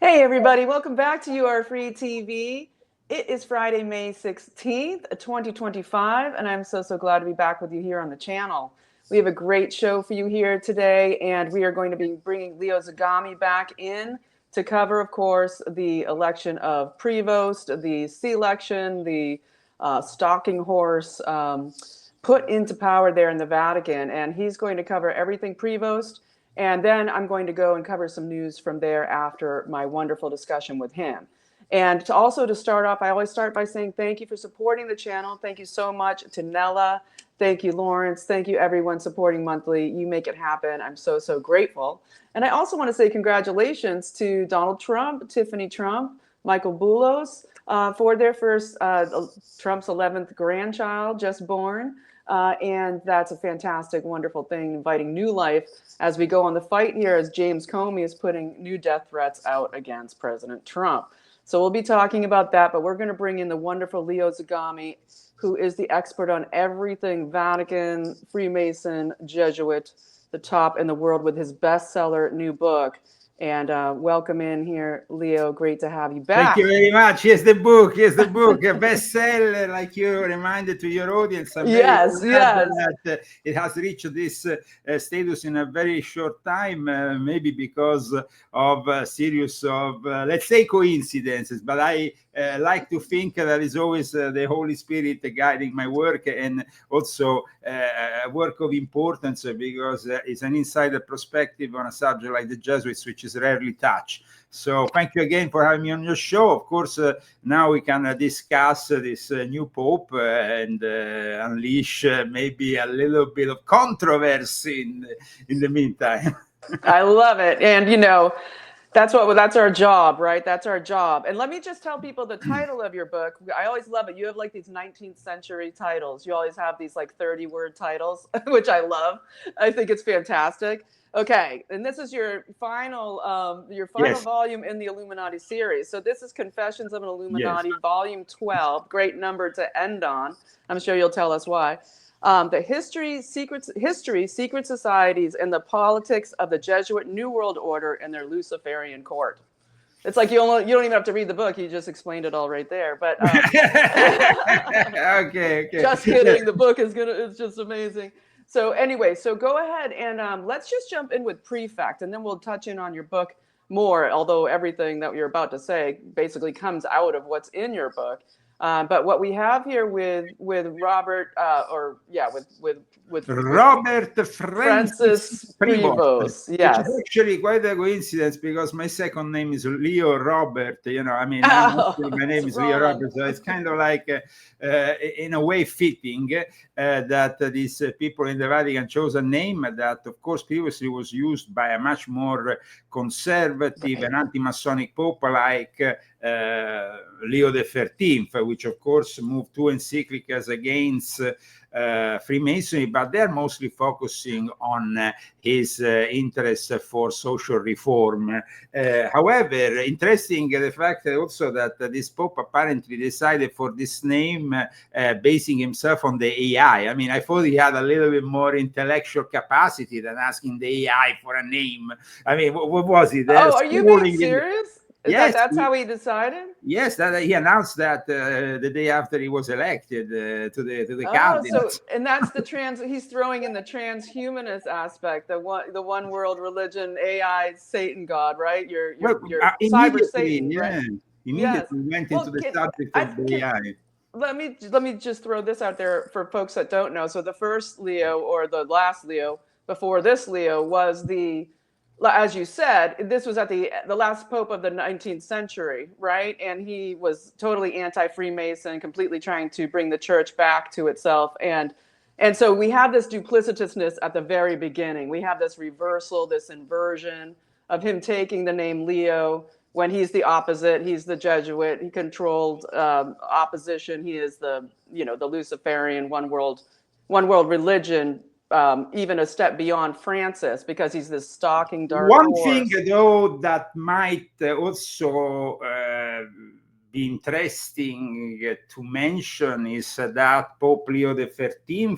Hey everybody, welcome back to You Are Free TV. It is Friday, May 16th, 2025, and I'm so glad to be back with you here on the channel. We have a great show for you here today, and we are going to be bringing Leo Zagami back in to cover, of course, the election of Prevost, the C-election, the stalking horse put into power there in the Vatican, and he's going to cover everything Prevost. And then I'm going to go and cover some news from there after my wonderful discussion with him. And to start off, I always start by saying thank you for supporting the channel. Thank you so much to Nella. Thank you, Lawrence. Thank you, everyone supporting monthly. You make it happen. I'm so grateful. And I also want to say congratulations to Donald Trump, Tiffany Trump, Michael Boulos for their first Trump's 11th grandchild just born. And that's a fantastic, wonderful thing, inviting new life as we go on the fight here, as James Comey is putting new death threats out against President Trump. So we'll be talking about that, but we're going to bring in the wonderful Leo Zagami, who is the expert on everything Vatican, Freemason, Jesuit, the top in the world, with his bestseller new book. And welcome in here, Leo. Great to have you back. Thank you very much. Here's the book. A bestseller, like you reminded to your audience. I'm yes. that it has reached this status in a very short time, maybe because of a series of, let's say, coincidences. But I like to think there is always the Holy Spirit guiding my work, and also a work of importance because it's an insider perspective on a subject like the Jesuits, which is rarely touched. So thank you again for having me on your show. Of course, now we can discuss this new Pope and unleash maybe a little bit of controversy in the meantime. I love it. And, that's our job, right? That's our job. And let me just tell people the title of your book. I always love it. You have like these 19th century titles. You always have these like 30-word titles, which I love. I think it's fantastic. Okay, and this is your final Yes. volume in the Illuminati series. So this is Confessions of an Illuminati, Volume 12. Great number to end on. I'm sure you'll tell us why. The history, secret societies, and the politics of the Jesuit New World Order and their Luciferian court. It's like you don't even have to read the book. You just explained it all right there. But okay. Just kidding. The book it's just amazing. So anyway, so go ahead and let's just jump in with Prefect, and then we'll touch in on your book more, although everything that you're about to say basically comes out of what's in your book. But what we have here with Robert, with Robert Francis Prevost, yes, which is actually quite a coincidence because my second name is Leo Robert. My name is Leo Robert, so it's kind of like, in a way, fitting that these people in the Vatican chose a name that, of course, previously was used by a much more conservative and anti-Masonic pope like Leo XIII, which of course moved two encyclicals against Freemasonry, but they're mostly focusing on his interest for social reform. However, interesting the fact also that this Pope apparently decided for this name basing himself on the AI. I mean, I thought he had a little bit more intellectual capacity than asking the AI for a name. I mean, what was it? Are you being serious? Yes, that's how he decided. Yes, that he announced that the day after he was elected to the cabinet. So, and that's he's throwing in the transhumanist aspect, the one world religion, AI, Satan God, right? Your cyber Satan, right? Immediately went into the subject of the AI. Let me just throw this out there for folks that don't know. So the first Leo, or the last Leo before this Leo, was as you said, this was at the last pope of the 19th century, right? And he was totally anti-Freemason, completely trying to bring the church back to itself. And so we have this duplicitousness at the very beginning. We have this reversal, this inversion of him taking the name Leo when he's the opposite. He's the Jesuit. He controlled opposition. He is the Luciferian one world religion. Even a step beyond Francis, because he's this stalking dark horse. One thing, though, that might also be interesting to mention is that Pope Leo XIII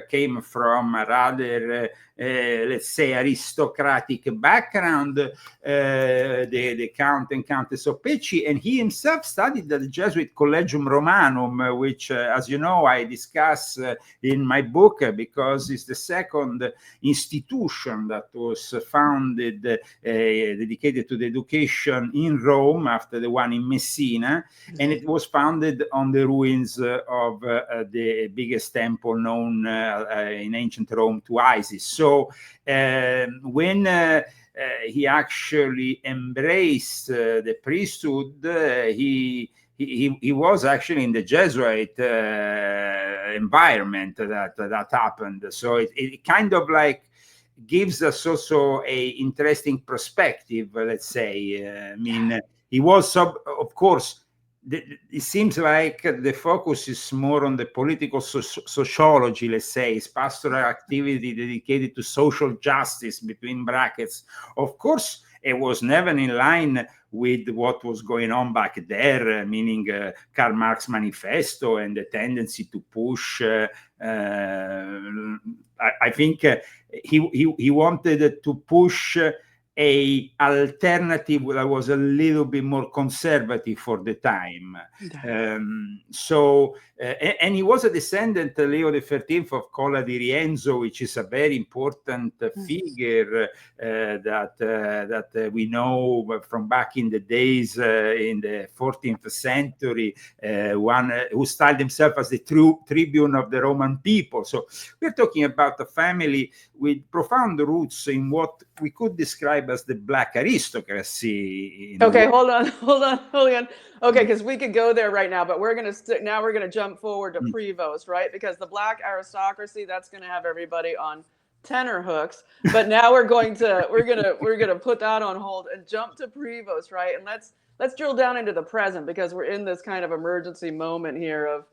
came from a rather, let's say, aristocratic background, the Count and Countess of Pecci, and he himself studied at the Jesuit Collegium Romanum, which, as you know, I discuss in my book, because it's the second institution that was founded, dedicated to the education in Rome after the one in Messina, and it was founded on the ruins of the biggest temple known in ancient Rome to Isis. So when he actually embraced the priesthood, he was actually in the Jesuit environment that happened. So it kind of like gives us also a interesting perspective, let's say. I mean, he was, of course, it seems like the focus is more on the political sociology, let's say. It's pastoral activity dedicated to social justice, between brackets. Of course, it was never in line with what was going on back there, meaning Karl Marx Manifesto and the tendency to push. I think he wanted to push a alternative that was a little bit more conservative for the time. And he was a descendant, Leo XIII, of Cola di Rienzo, which is a very important figure that we know from back in the days in the 14th century, one who styled himself as the true tribune of the Roman people. So we're talking about a family with profound roots in what we could describe as the Black aristocracy. Okay, hold on. Okay, because we could go there right now, but we're gonna jump forward to Prevost, right? Because the Black aristocracy, that's gonna have everybody on tenor hooks. But now we're gonna put that on hold and jump to Prevost, right? And let's drill down into the present, because we're in this kind of emergency moment here of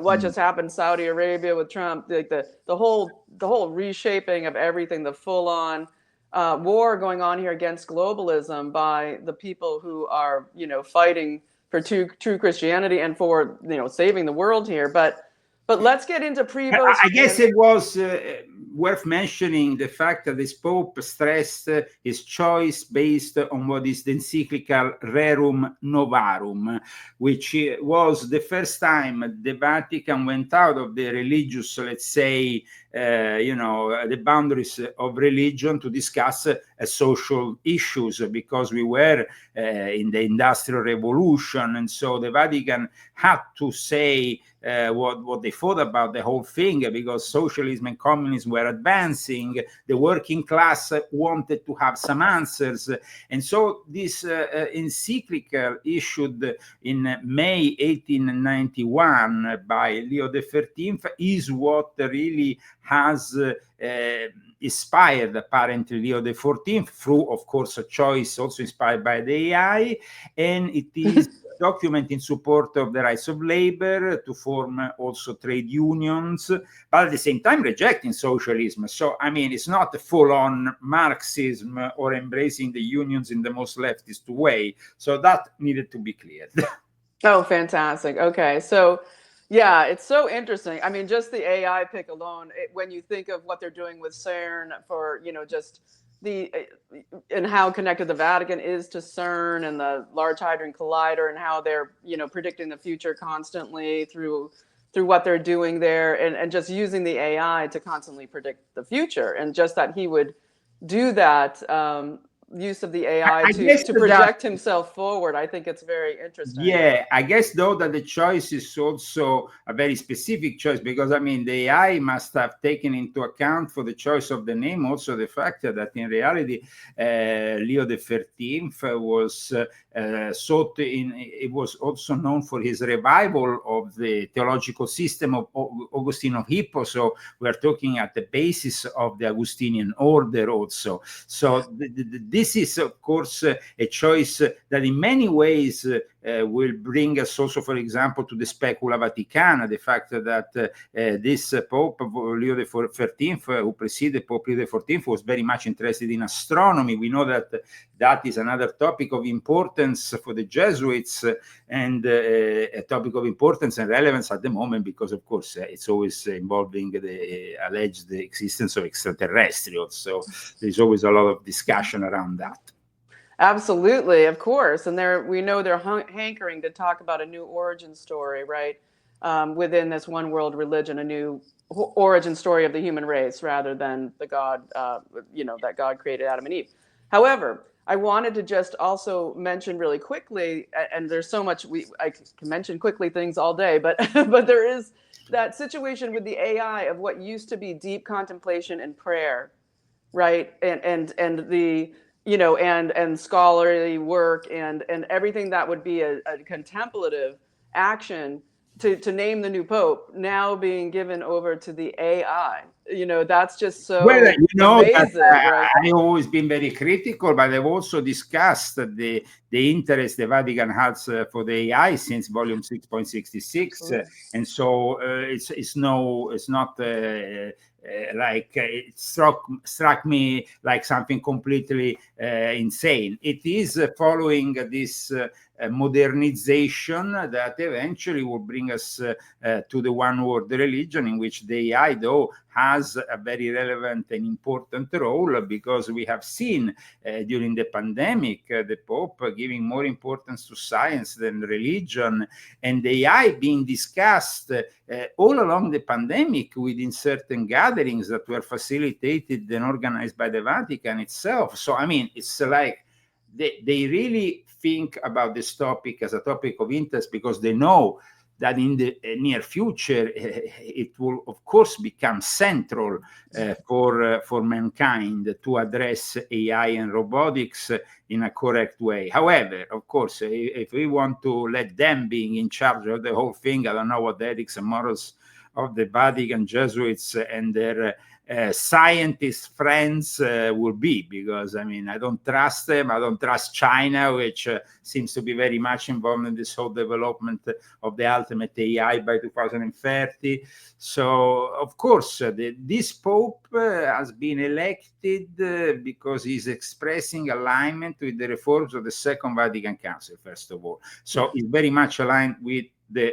what just happened, Saudi Arabia with Trump, like the whole reshaping of everything, the full on war going on here against globalism by the people who are fighting for true Christianity and for saving the world here. But let's get into Prevost. I guess it was worth mentioning the fact that this Pope stressed his choice based on what is the encyclical Rerum Novarum, which was the first time the Vatican went out of the religious, let's say, the boundaries of religion to discuss social issues, because we were in the Industrial Revolution, and so the Vatican had to say what they thought about the whole thing, because socialism and communism were advancing. The working class wanted to have some answers, and so this encyclical issued in May 1891 by Leo XIII is what really has inspired apparently Leo XIV through, of course, a choice also inspired by the AI, and it is a document in support of the rights of labor, to form also trade unions, but at the same time rejecting socialism. So, I mean, it's not a full-on Marxism or embracing the unions in the most leftist way. So that needed to be cleared. Oh, fantastic. Okay, so yeah, it's so interesting. I mean, just the AI pick alone, when you think of what they're doing with CERN for, just and how connected the Vatican is to CERN and the Large Hadron Collider, and how they're, predicting the future constantly through what they're doing there, and just using the AI to constantly predict the future, and just that he would do that use of the AI to project himself forward. I think it's very interesting. Yeah, I guess though that the choice is also a very specific choice, because I mean the AI must have taken into account for the choice of the name also the fact that in reality Leo XIII was it was also known for his revival of the theological system of Augustine of Hippo. So we're talking at the basis of the Augustinian order also. So this is, of course, a choice that in many ways will bring us also, for example, to the Specula Vaticana, the fact that this Pope Leo XIII, who preceded Pope Leo XIV, was very much interested in astronomy. We know that that is another topic of importance for the Jesuits, and a topic of importance and relevance at the moment, because of course it's always involving the alleged existence of extraterrestrials. So there's always a lot of discussion around that. Absolutely, of course. And we know they're hankering to talk about a new origin story, right? Within this one world religion, a new origin story of the human race, rather than the God, that God created Adam and Eve. However, I wanted to just also mention really quickly, and there's so much I can mention quickly things all day, but but there is that situation with the AI of what used to be deep contemplation and prayer, right? And the and scholarly work and everything that would be a contemplative action to name the new pope, now being given over to the AI. That's just so amazing, right? I've always been very critical, but I've also discussed the interest the Vatican has for the AI since volume 6.66, and so it's not like it struck me like something completely insane. It is following this modernization that eventually will bring us to the one world religion, in which the AI, though, has a very relevant and important role, because we have seen during the pandemic the Pope giving more importance to science than religion, and AI being discussed all along the pandemic within certain gatherings that were facilitated and organized by the Vatican itself. So, I mean, it's like they really think about this topic as a topic of interest, because they know that in the near future it will, of course, become central for mankind to address AI and robotics in a correct way. However, of course, if we want to let them being in charge of the whole thing, I don't know what the ethics and morals of the Vatican Jesuits and their scientist friends will be, because I mean, I don't trust them. I don't trust China, which seems to be very much involved in this whole development of the ultimate AI by 2030. So, of course, this Pope has been elected because he's expressing alignment with the reforms of the Second Vatican Council, first of all. So he's very much aligned with the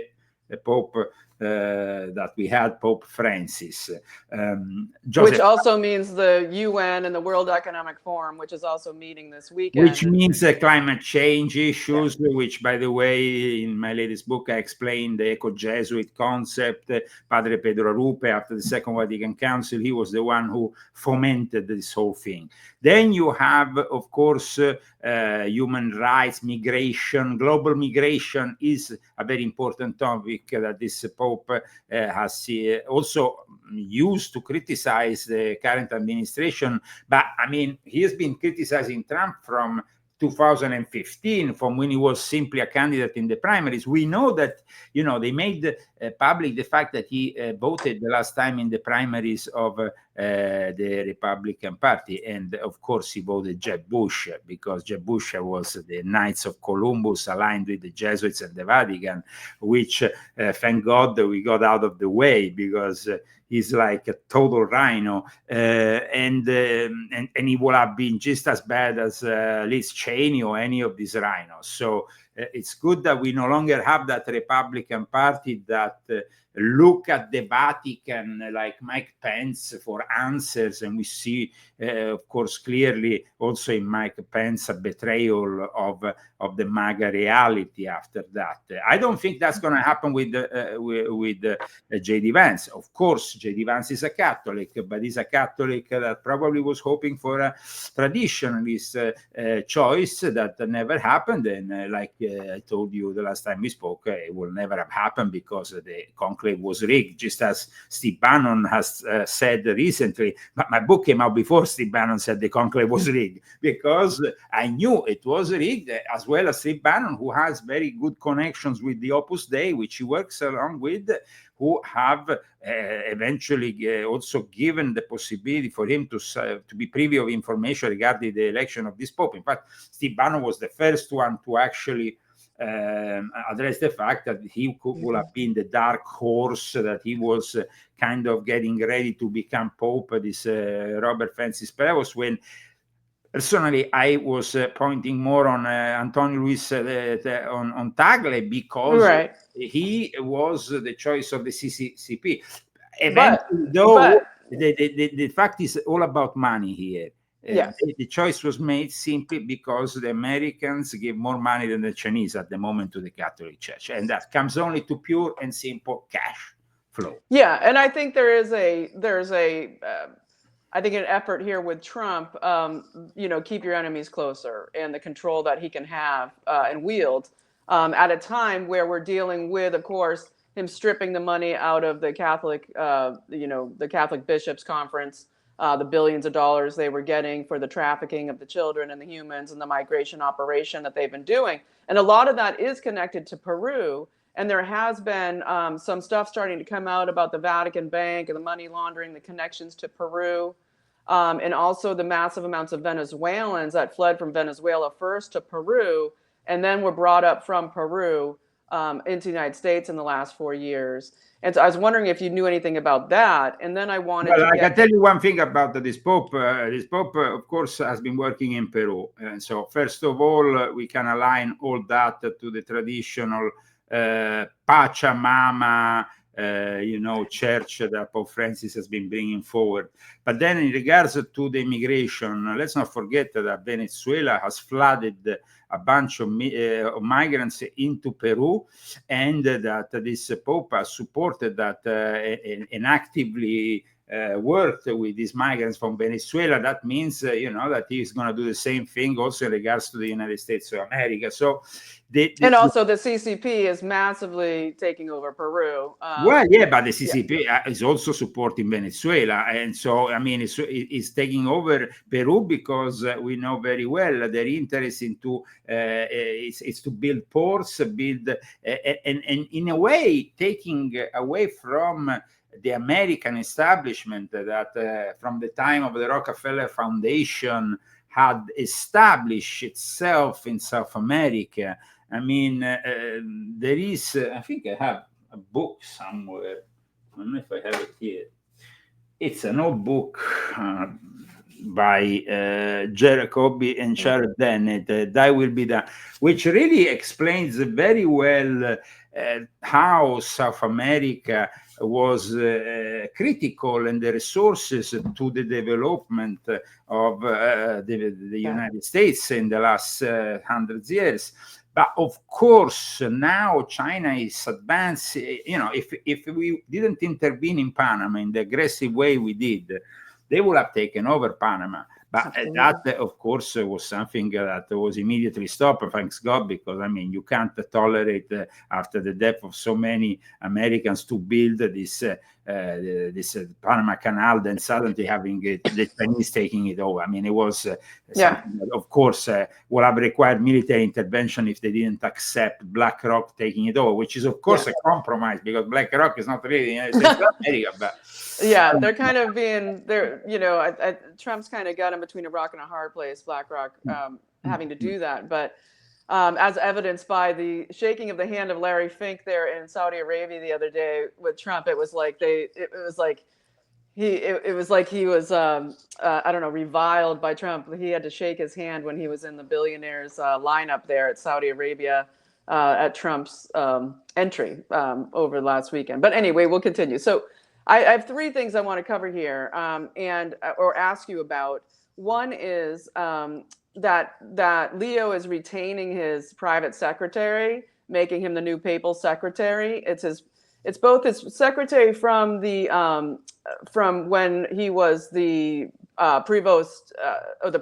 Pope that we had, Pope Francis. Which also means the UN and the World Economic Forum, which is also meeting this weekend. Which means climate change issues, which, by the way, in my latest book, I explained the eco-Jesuit concept. Padre Pedro Rupe, after the Second Vatican Council, he was the one who fomented this whole thing. Then you have, of course, human rights, migration. Global migration is a very important topic that this Pope has also used to criticize the current administration. But I mean, he has been criticizing Trump from 2015, from when he was simply a candidate in the primaries. We know that, they made public the fact that he voted the last time in the primaries of the Republican Party. And of course, he voted Jeb Bush, because Jeb Bush was the Knights of Columbus aligned with the Jesuits and the Vatican, which thank God we got out of the way, because he's like a total rhino, and he would have been just as bad as Liz Cheney or any of these rhinos. So it's good that we no longer have that Republican Party that look at the Vatican like Mike Pence for answers, and we see, of course, clearly also in Mike Pence a betrayal of the MAGA reality after that. I don't think that's going to happen with J.D. Vance. Of course, J.D. Vance is a Catholic, but he's a Catholic that probably was hoping for a traditionalist choice that never happened. And like I told you the last time we spoke, it will never have happened because the conclave was rigged, just as Steve Bannon has said recently. But my book came out before Steve Bannon said the conclave was rigged, because I knew it was rigged, as well as Steve Bannon, who has very good connections with the Opus Dei, which he works along with, who have eventually also given the possibility for him to be privy of information regarding the election of this Pope. In fact, Steve Bannon was the first one to actually address the fact that he would have been the dark horse, that he was kind of getting ready to become Pope, this Robert Francis Prevost, when personally I was pointing more on Antonio Luis on Tagle, because he was the choice of the CCP. Eventually, the fact is all about money here. The choice was made simply because the Americans give more money than the Chinese at the moment to the Catholic Church, and that comes only to pure and simple cash flow. Yeah, and I think there's I think an effort here with Trump, keep your enemies closer, and the control that he can have and wield at a time where we're dealing with, of course, him stripping the money out of the Catholic, the Catholic Bishops' Conference, the billions of dollars they were getting for the trafficking of the children and the humans and the migration operation that they've been doing. And a lot of that is connected to Peru. And there has been some stuff starting to come out about the Vatican Bank and the money laundering, the connections to Peru, and also the massive amounts of Venezuelans that fled from Venezuela first to Peru and then were brought up from Peru into the United States in the last 4 years. And so I was wondering if you knew anything about that. And then I wanted to I can tell you one thing about this Pope. This Pope, of course, has been working in Peru. And so first of all, we can align all that to the traditional Pachamama, church that Pope Francis has been bringing forward. But then in regards to the immigration, let's not forget that Venezuela has flooded a bunch of migrants into Peru, and that this Pope has supported that and actively worked with these migrants from Venezuela. That means, that he's going to do the same thing also in regards to the United States of America. So, also the CCP is massively taking over Peru. But the CCP is also supporting Venezuela. And so, it's taking over Peru because we know very well their interest into is to build ports, and in a way taking away from the American establishment that from the time of the Rockefeller Foundation had established itself in South America. There is, I think I have a book somewhere. I don't know if I have it here. It's an old book by Jacoby and Charles Dennett, Thy Will Be Done, which really explains very well how South America was critical in the resources to the development of the United States in the last 100 years. But of course, now China is advancing. If we didn't intervene in Panama in the aggressive way we did, they would have taken over Panama. But that, of course, was something that was immediately stopped, thanks God, because, you can't tolerate, after the death of so many Americans, to build this Panama Canal, then suddenly having the Chinese taking it over. It was something that, of course, would have required military intervention if they didn't accept BlackRock taking it over, which is, of course, a compromise, because BlackRock is not really the United States of America, but... Yeah, they're kind of being there. Trump's kind of got him between a rock and a hard place, BlackRock, having to do that. But as evidenced by the shaking of the hand of Larry Fink there in Saudi Arabia the other day with Trump, it was like he was reviled by Trump. He had to shake his hand when he was in the billionaires lineup there at Saudi Arabia at Trump's entry over the last weekend. But anyway, we'll continue. So. I have three things I want to cover here or ask you about. One is that Leo is retaining his private secretary, making him the new papal secretary. It's both his secretary from from when he was the Prevost the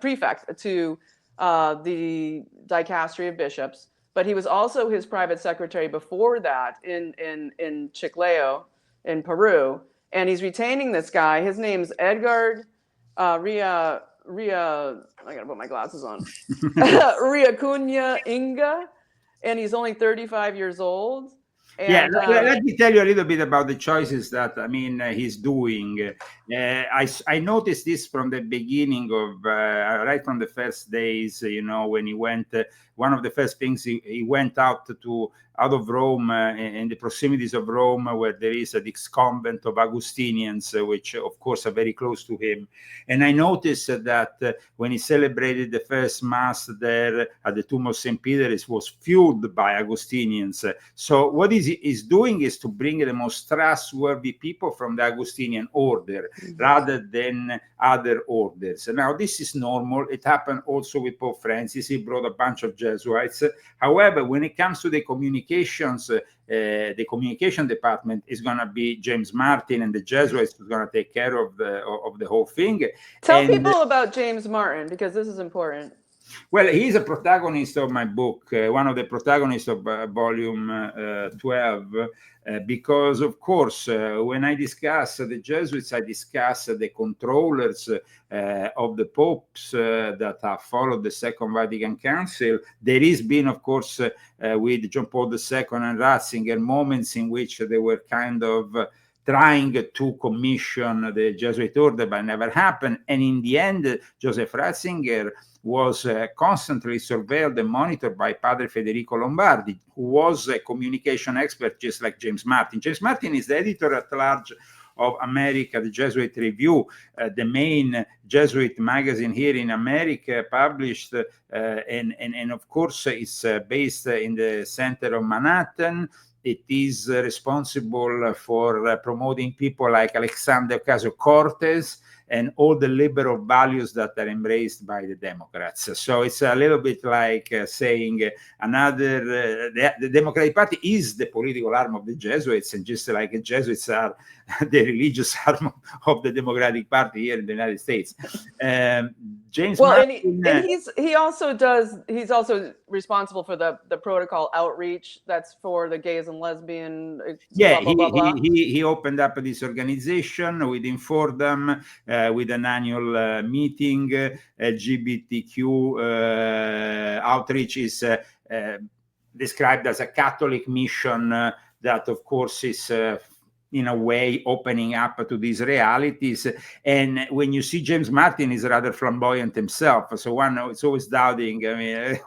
prefect to the dicastery of bishops. But he was also his private secretary before that in Chiclayo in Peru. And he's retaining this guy. His name's Edgar Ria, I gotta put my glasses on. Ria Cunha Inga. And he's only 35 years old. Yeah, And let me tell you a little bit about the choices that he's doing. I noticed this from the beginning of right from the first days. When he went, one of the first things he went out of Rome, in the proximities of Rome, where there is this convent of Augustinians, which of course are very close to him. And I noticed that when he celebrated the first mass there at the tomb of St. Peter, it was fueled by Augustinians. So what is doing is to bring the most trustworthy people from the Augustinian order rather than other orders. Now, this is normal. It happened also with Pope Francis. He brought a bunch of Jesuits. However, when it comes to the communications, the communication department is going to be James Martin, and the Jesuits is going to take care of the whole thing. Tell people about James Martin, because this is important. Well, he's a protagonist of my book, one of the protagonists of volume 12, because, of course, when I discuss the Jesuits, I discuss the controllers of the popes that have followed the Second Vatican Council. There has been, of course, with John Paul II and Ratzinger, moments in which they were kind of trying to commission the Jesuit order, but never happened. And in the end, Joseph Ratzinger was constantly surveilled and monitored by Padre Federico Lombardi, who was a communication expert just like James Martin. James Martin is the editor at large of America, the Jesuit Review, the main Jesuit magazine here in America, published, and of course is based in the center of Manhattan. It is responsible for promoting people like Alexander Ocasio-Cortez and all the liberal values that are embraced by the Democrats. So it's a little bit like saying the Democratic Party is the political arm of the Jesuits, and just like the Jesuits are the religious arm of the Democratic Party here in the United States. James Martin, and he's also responsible for the protocol outreach that's for the gays and lesbian. Yeah, blah, blah, blah, blah. He opened up this organization within Fordham with an annual meeting. LGBTQ outreach is described as a Catholic mission that, of course, is in a way opening up to these realities. And when you see James Martin is rather flamboyant himself, so one is always doubting. I mean,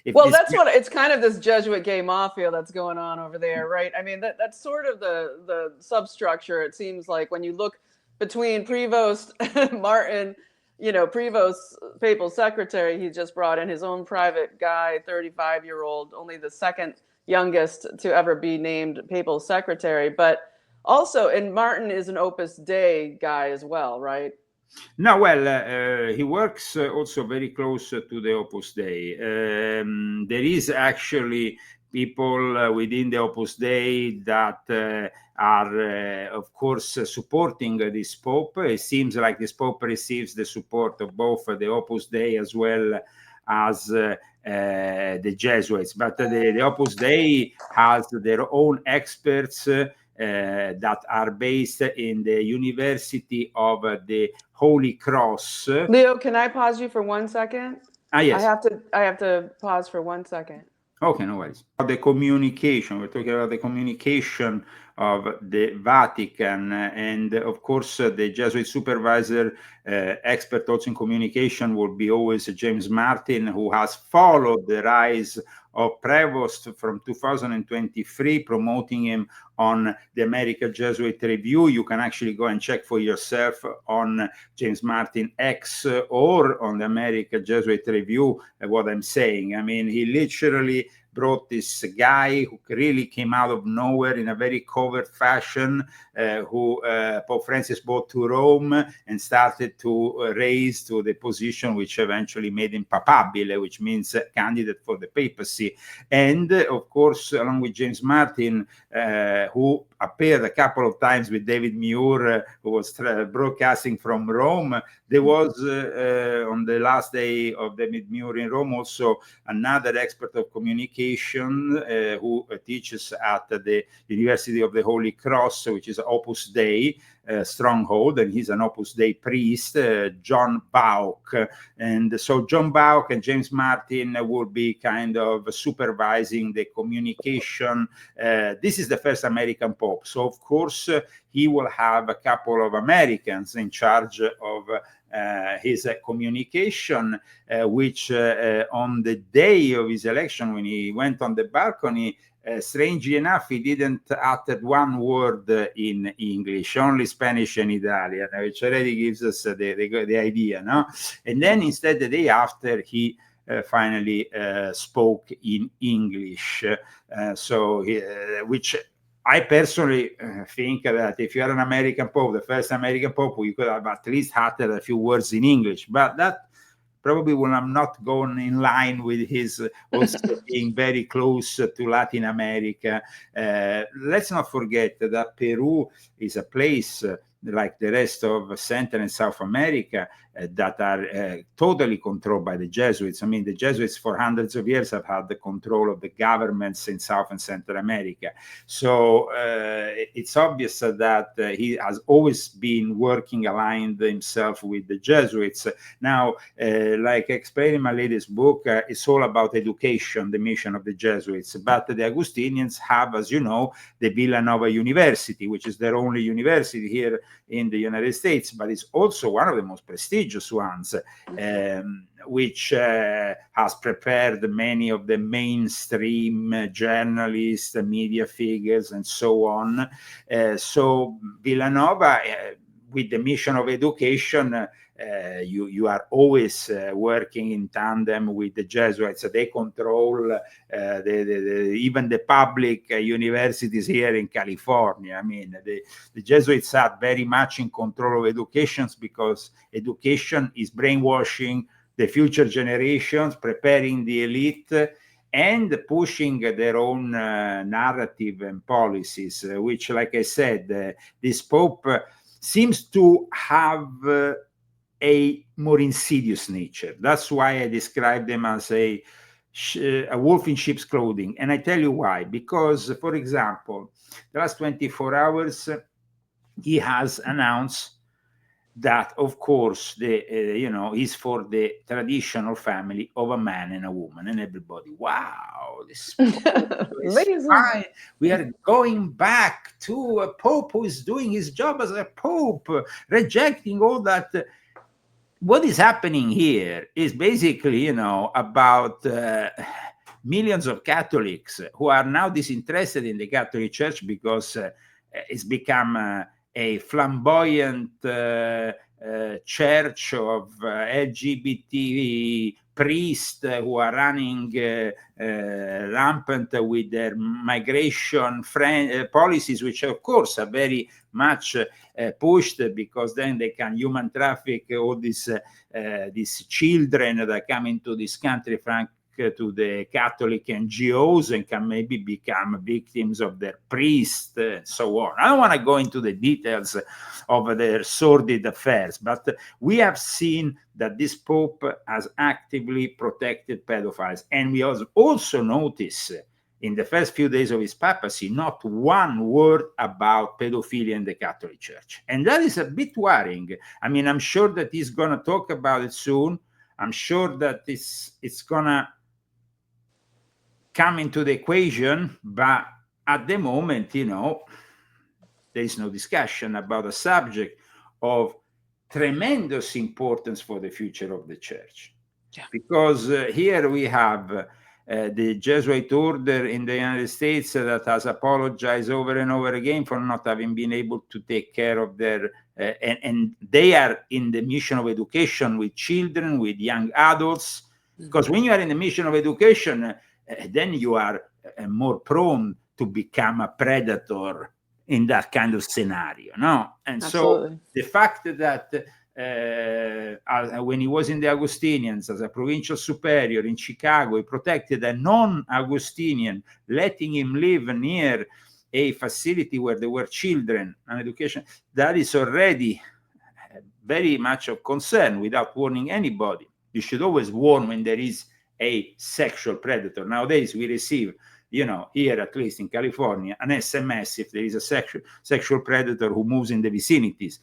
it's kind of this Jesuit gay mafia that's going on over there, right? I mean, that's sort of the substructure. It seems like when you look between Prevost and Martin, Prevost's papal secretary, he just brought in his own private guy, 35-year-old, only the second youngest to ever be named papal secretary. But also, and Martin is an Opus Dei guy as well, right? No, well, he works also very close to the Opus Dei. There is actually people within the Opus Dei that are, of course, supporting this Pope. It seems like this Pope receives the support of both the Opus Dei as well as the Jesuits. But the Opus Dei has their own experts that are based in the University of the Holy Cross. Leo, can I pause you for 1 second? Yes. I have to pause for 1 second. Okay, no worries. The communication, we're talking about the communication of the Vatican, and of course the Jesuit supervisor expert also in communication will be always James Martin, who has followed the rise of Prevost from 2023, promoting him on the American Jesuit Review. You can actually go and check for yourself on James Martin X or on the American Jesuit Review what I'm saying. I mean, he literally brought this guy who really came out of nowhere in a very covert fashion, who Pope Francis brought to Rome and started to raise to the position which eventually made him papabile, which means candidate for the papacy. And of course, along with James Martin, who appeared a couple of times with David Muir, who was broadcasting from Rome. There was, on the last day of David Muir in Rome, also another expert of communication communication, who teaches at the University of the Holy Cross, which is Opus Dei stronghold, and he's an Opus Dei priest, John Bauck. And so John Bauck and James Martin will be kind of supervising the communication. This is the first American Pope. So, of course, he will have a couple of Americans in charge of his communication, which on the day of his election, when he went on the balcony, strangely enough, he didn't utter one word in English, only Spanish and Italian, which already gives us the idea, no? And then instead, the day after, he finally spoke in English. Which I personally think that if you are an American Pope, the first American Pope, you could have at least uttered a few words in English, but that probably will have not gone in line with his also being very close to Latin America. Let's not forget that Peru is a place like the rest of Central and South America that are totally controlled by the Jesuits. I mean, the Jesuits for hundreds of years have had the control of the governments in South and Central America. So it's obvious that he has always been working aligned himself with the Jesuits. Now, like I explained in my latest book, it's all about education, the mission of the Jesuits. But the Augustinians have, as you know, the Villanova University, which is their only university here in the United States, but it's also one of the most prestigious ones, which has prepared many of the mainstream journalists, media figures, and so on. So Villanova, with the mission of education, you are always working in tandem with the Jesuits. They control even the public universities here in California. I mean, the Jesuits are very much in control of education, because education is brainwashing the future generations, preparing the elite, and pushing their own narrative and policies, which, like I said, this Pope seems to have a more insidious nature. That's why I describe them as a wolf in sheep's clothing. And I tell you why. Because, for example, the last 24 hours, he has announced that, of course, is for the traditional family of a man and a woman, and everybody, wow, this is fine. We are going back to a Pope who is doing his job as a Pope, rejecting all that. What is happening here is basically, about millions of Catholics who are now disinterested in the Catholic Church because it's become a flamboyant church of LGBT priests who are running rampant with their migration policies, which of course are very much pushed, because then they can human traffic all these children that come into this country to the Catholic NGOs and can maybe become victims of their priests and so on. I don't want to go into the details of their sordid affairs, but we have seen that this Pope has actively protected pedophiles. And we also notice in the first few days of his papacy, not one word about pedophilia in the Catholic Church. And that is a bit worrying. I mean, I'm sure that he's going to talk about it soon. I'm sure that it's going to come into the equation, but at the moment, there is no discussion about a subject of tremendous importance for the future of the Church. Yeah. Because here we have the Jesuit order in the United States that has apologized over and over again for not having been able to take care of their, and they are in the mission of education with children, with young adults, because when you are in the mission of education, then you are more prone to become a predator in that kind of scenario, no? And Absolutely. So the fact that when he was in the Augustinians as a provincial superior in Chicago, he protected a non-Augustinian, letting him live near a facility where there were children and education, that is already very much of concern without warning anybody. You should always warn when there is a sexual predator. Nowadays, we receive, here at least in California, an SMS if there is a sexual predator who moves in the vicinities.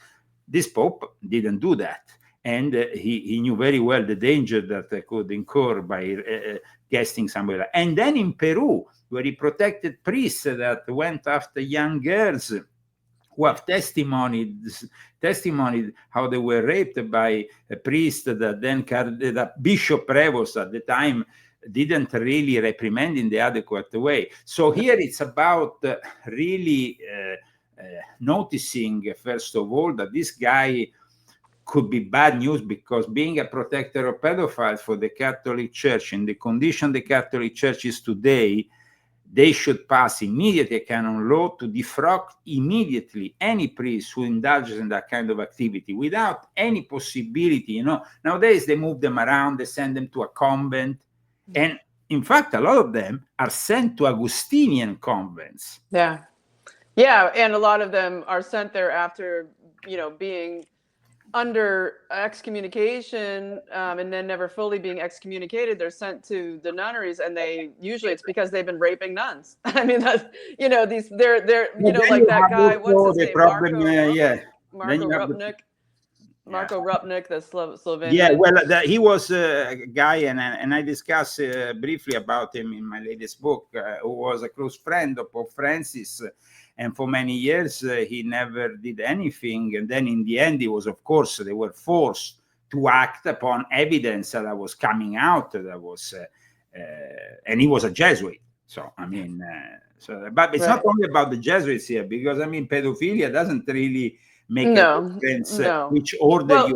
This Pope didn't do that. And he knew very well the danger that could incur by guesting somebody. And then in Peru, where he protected priests that went after young girls who have testimonied how they were raped by a priest that Bishop Prevost at the time didn't really reprimand in the adequate way. So here it's about really noticing, first of all, that this guy could be bad news, because being a protector of pedophiles for the Catholic Church, in the condition the Catholic Church is today, they should pass immediately a canon law to defrock immediately any priest who indulges in that kind of activity without any possibility. Nowadays they move them around, they send them to a convent. And in fact, a lot of them are sent to Augustinian convents. Yeah. And a lot of them are sent there after, being under excommunication, and then never fully being excommunicated. They're sent to the nunneries, and it's because they've been raping nuns. I mean, that's, they're like that guy, what's his name? Marco Rupnik, the Slovenian. Yeah, well, he was a guy, and I discussed briefly about him in my latest book, who was a close friend of Pope Francis. And for many years, he never did anything. And then in the end, they were forced to act upon evidence that was coming out. And he was a Jesuit. So, I mean, but it's not only about the Jesuits here, because, pedophilia doesn't really make a difference which order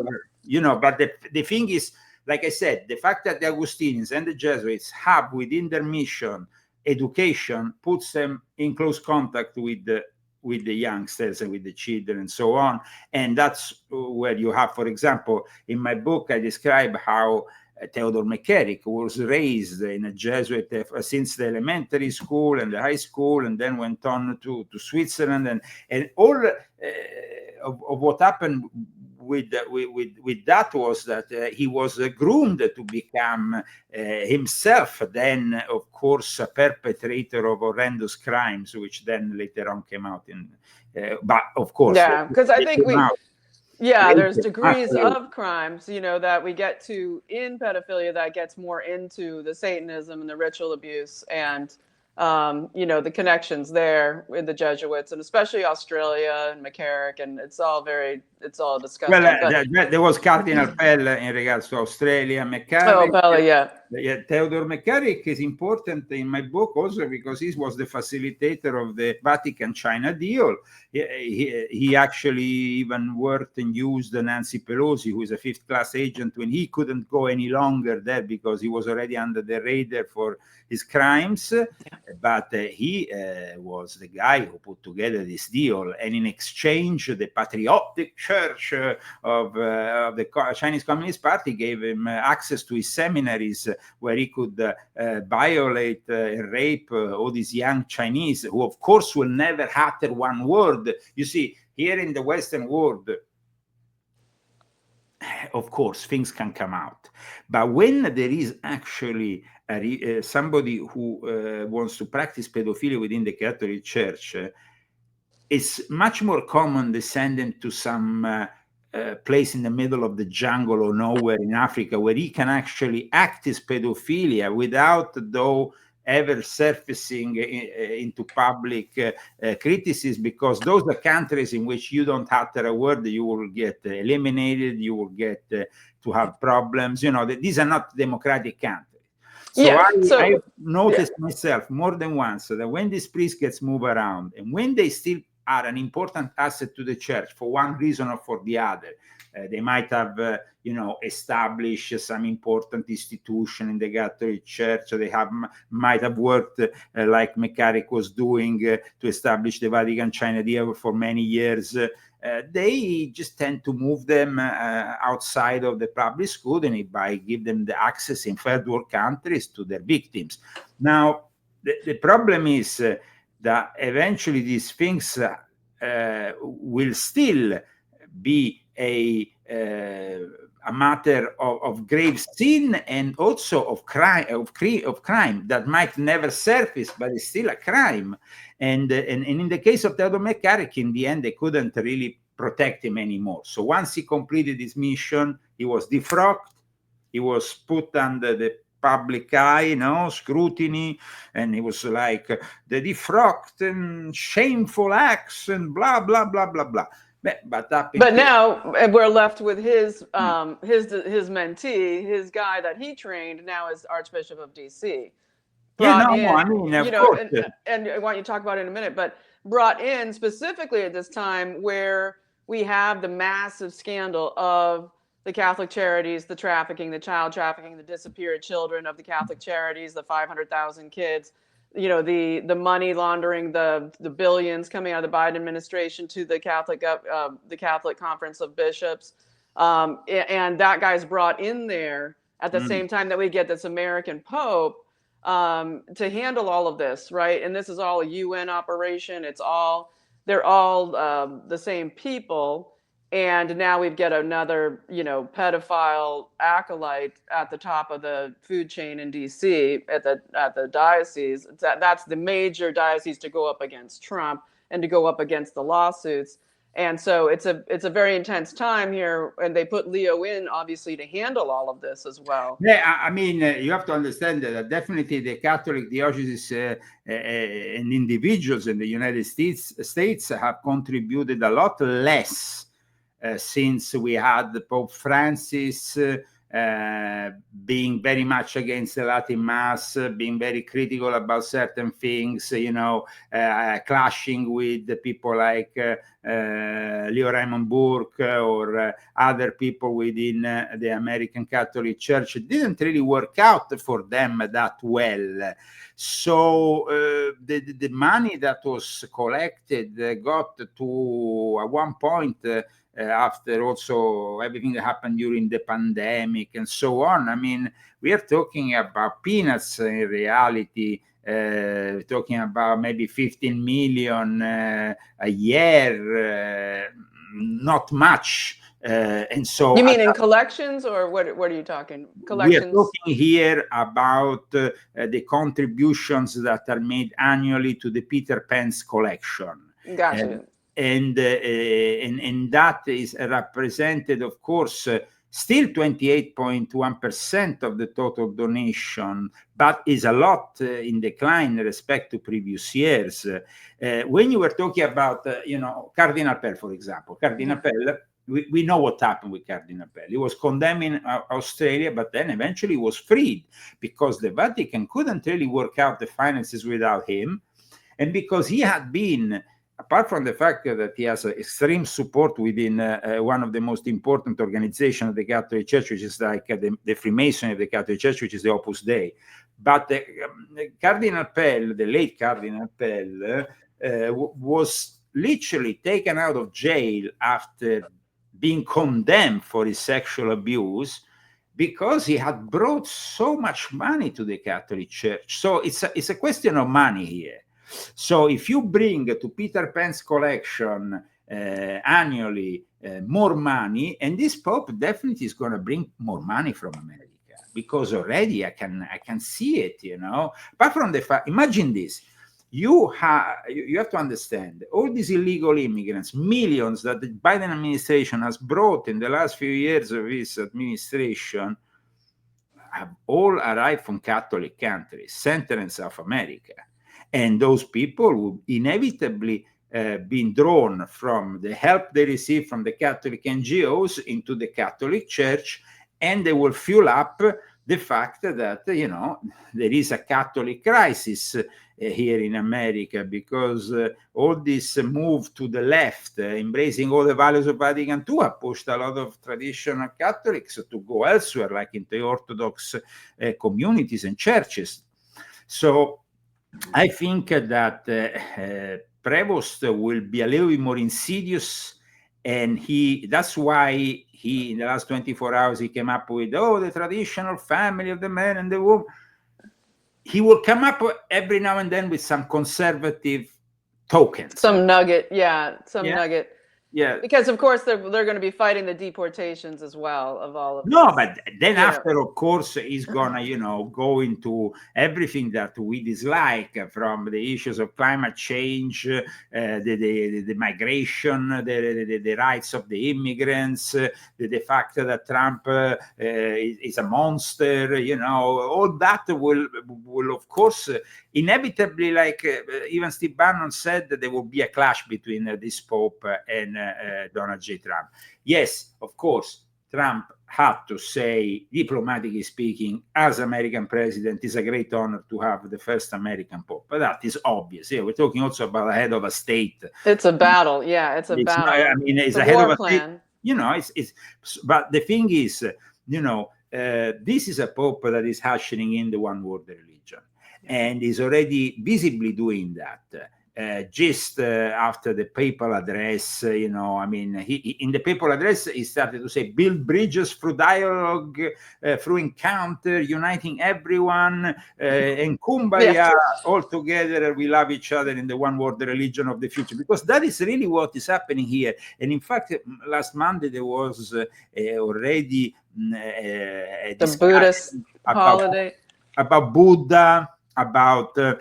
you are, but the thing is, like I said, the fact that the Augustinians and the Jesuits have within their mission education puts them in close contact with the youngsters and with the children and so on. And that's where you have, for example, in my book, I describe how Theodore McCarrick was raised in a Jesuit since the elementary school and the high school, and then went on to Switzerland, and all of what happened with that was that he was groomed to become himself then, of course, a perpetrator of horrendous crimes, which then later on came out in. But of course, because I think there's degrees of crimes, that we get to in pedophilia that gets more into the Satanism and the ritual abuse and. The connections there with the Jesuits, and especially Australia and McCarrick, and it's all disgusting. Well, there was Cardinal Pell in regards to Australia, McCarrick. Theodore McCarrick is important in my book also because he was the facilitator of the Vatican-China deal. He actually even worked and used Nancy Pelosi, who is a fifth-class agent, when he couldn't go any longer there because he was already under the radar for his crimes. But he was the guy who put together this deal, and in exchange, the patriotic church of the Chinese Communist Party gave him access to his seminaries, where he could violate and rape all these young Chinese, who of course will never utter one word. You see, here in the Western world, of course, things can come out. But when there is actually somebody who wants to practice pedophilia within the Catholic Church, it's much more common to send them to some place in the middle of the jungle or nowhere in Africa, where he can actually act his pedophilia without, though, ever surfacing into public criticism, because those are countries in which you don't utter a word, you will get eliminated, you will get to have problems. These are not democratic countries. So I noticed myself more than once that when these priests gets moved around, and when they still are an important asset to the church for one reason or for the other, they might have, established some important institution in the Catholic Church. They might have worked like McCarrick was doing to establish the Vatican-China deal for many years. They just tend to move them outside of the public scrutiny by giving them the access in third world countries to their victims. Now, the problem is that eventually these things will still be a matter of grave sin and also of crime that might never surface, but is still a crime. And in the case of Theodore McCarrick, in the end, they couldn't really protect him anymore. So once he completed his mission, he was defrocked, he was put under the public eye, scrutiny, and he was like the defrocked and shameful acts and blah blah blah blah blah. But now we're left with his mentee, his guy that he trained now is Archbishop of DC. Of course. And I want you to talk about it in a minute, but brought in specifically at this time where we have the massive scandal of the Catholic Charities, the trafficking, the child trafficking, the disappeared children of the Catholic Charities, the 500,000 kids, the money laundering, the billions coming out of the Biden administration to the Catholic Conference of Bishops, and that guy's brought in there at the same time that we get this American Pope to handle all of this, right? And this is all a UN operation. They're all the same people. And now we've got another, pedophile acolyte at the top of the food chain in DC at the diocese. That's the major diocese to go up against Trump and to go up against the lawsuits. And so it's a very intense time here, and they put Leo in obviously to handle all of this as well. Yeah, I mean, you have to understand that definitely the Catholic dioceses and individuals in the United States have contributed a lot less since we had Pope Francis being very much against the Latin Mass, being very critical about certain things, clashing with the people like Leo Raymond Burke or other people within the American Catholic Church. It didn't really work out for them that well. So the money that was collected got to, at one point, after also everything that happened during the pandemic and so on. I mean, we are talking about peanuts in reality, talking about maybe 15 million a year, not much. And so you mean in collections, or what are you talking? Collections? We are talking here about the contributions that are made annually to the Peter Pan's collection. Gotcha. And that is represented, of course, still 28.1% of the total donation, but is a lot in decline in respect to previous years. When you were talking about, Cardinal Pell, for example, Cardinal Pell, we know what happened with Cardinal Pell. He was condemned in Australia, but then eventually he was freed because the Vatican couldn't really work out the finances without him, and because he had been, apart from the fact that he has extreme support within one of the most important organizations of the Catholic Church, which is like the Freemasonry of the Catholic Church, which is the Opus Dei. But Cardinal Pell, the late Cardinal Pell, was literally taken out of jail after being condemned for his sexual abuse because he had brought so much money to the Catholic Church. So it's a question of money here. So if you bring to Peter Pan's collection annually more money, and this Pope definitely is going to bring more money from America, because already I can see it, Apart from the fact, imagine this. You have to understand, all these illegal immigrants, millions that the Biden administration has brought in the last few years of his administration, have all arrived from Catholic countries, Central and South America. And those people will inevitably be drawn from the help they receive from the Catholic NGOs into the Catholic Church, and they will fuel up the fact that, there is a Catholic crisis here in America, because all this move to the left, embracing all the values of Vatican II, have pushed a lot of traditional Catholics to go elsewhere, like into Orthodox communities and churches. So I think that Prevost will be a little bit more insidious, and that's why he, in the last 24 hours, he came up with, the traditional family of the man and the woman. He will come up every now and then with some conservative tokens. Some nugget, nugget. Yeah. Because of course they're going to be fighting the deportations as well of all of No, this. but then after, of course, he's gonna, go into everything that we dislike, from the issues of climate change, the migration, the rights of the immigrants, the fact that Trump is a monster, all that will of course inevitably, like even Steve Bannon said, that there will be a clash between this Pope and Donald J. Trump. Yes, of course, Trump had to say, diplomatically speaking, as American president, it's a great honor to have the first American Pope. But that is obvious. Yeah, we're talking also about a head of a state. It's a battle. Yeah, it's a battle. Not, I mean, it's a head of a state. But the thing is, this is a Pope that is ushering in the one world religion, and is already visibly doing that. Just after the papal address, he in the papal address, he started to say, build bridges through dialogue, through encounter, uniting everyone, and kumbaya, all together, we love each other in the one world religion of the future, because that is really what is happening here. And in fact, last Monday, there was already the Buddhist holiday about Buddha, about the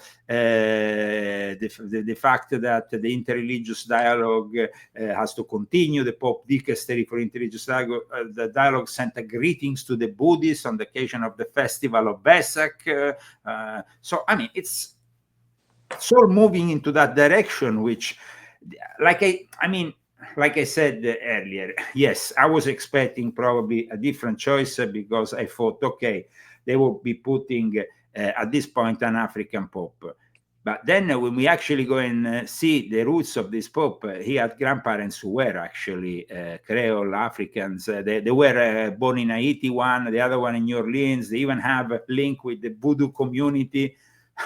fact that the interreligious dialogue has to continue. The Pope Dicastery for Interreligious Dialogue, the dialogue sent a greetings to the Buddhists on the occasion of the festival of Vesak. So, I mean, it's all moving into that direction, which, like I said earlier, yes, I was expecting probably a different choice, because I thought, okay, they will be putting at this point an African Pope. But then when we actually go and see the roots of this Pope, he had grandparents who were actually Creole Africans. They were born in Haiti, one, the other one in New Orleans. They even have a link with the Voodoo community.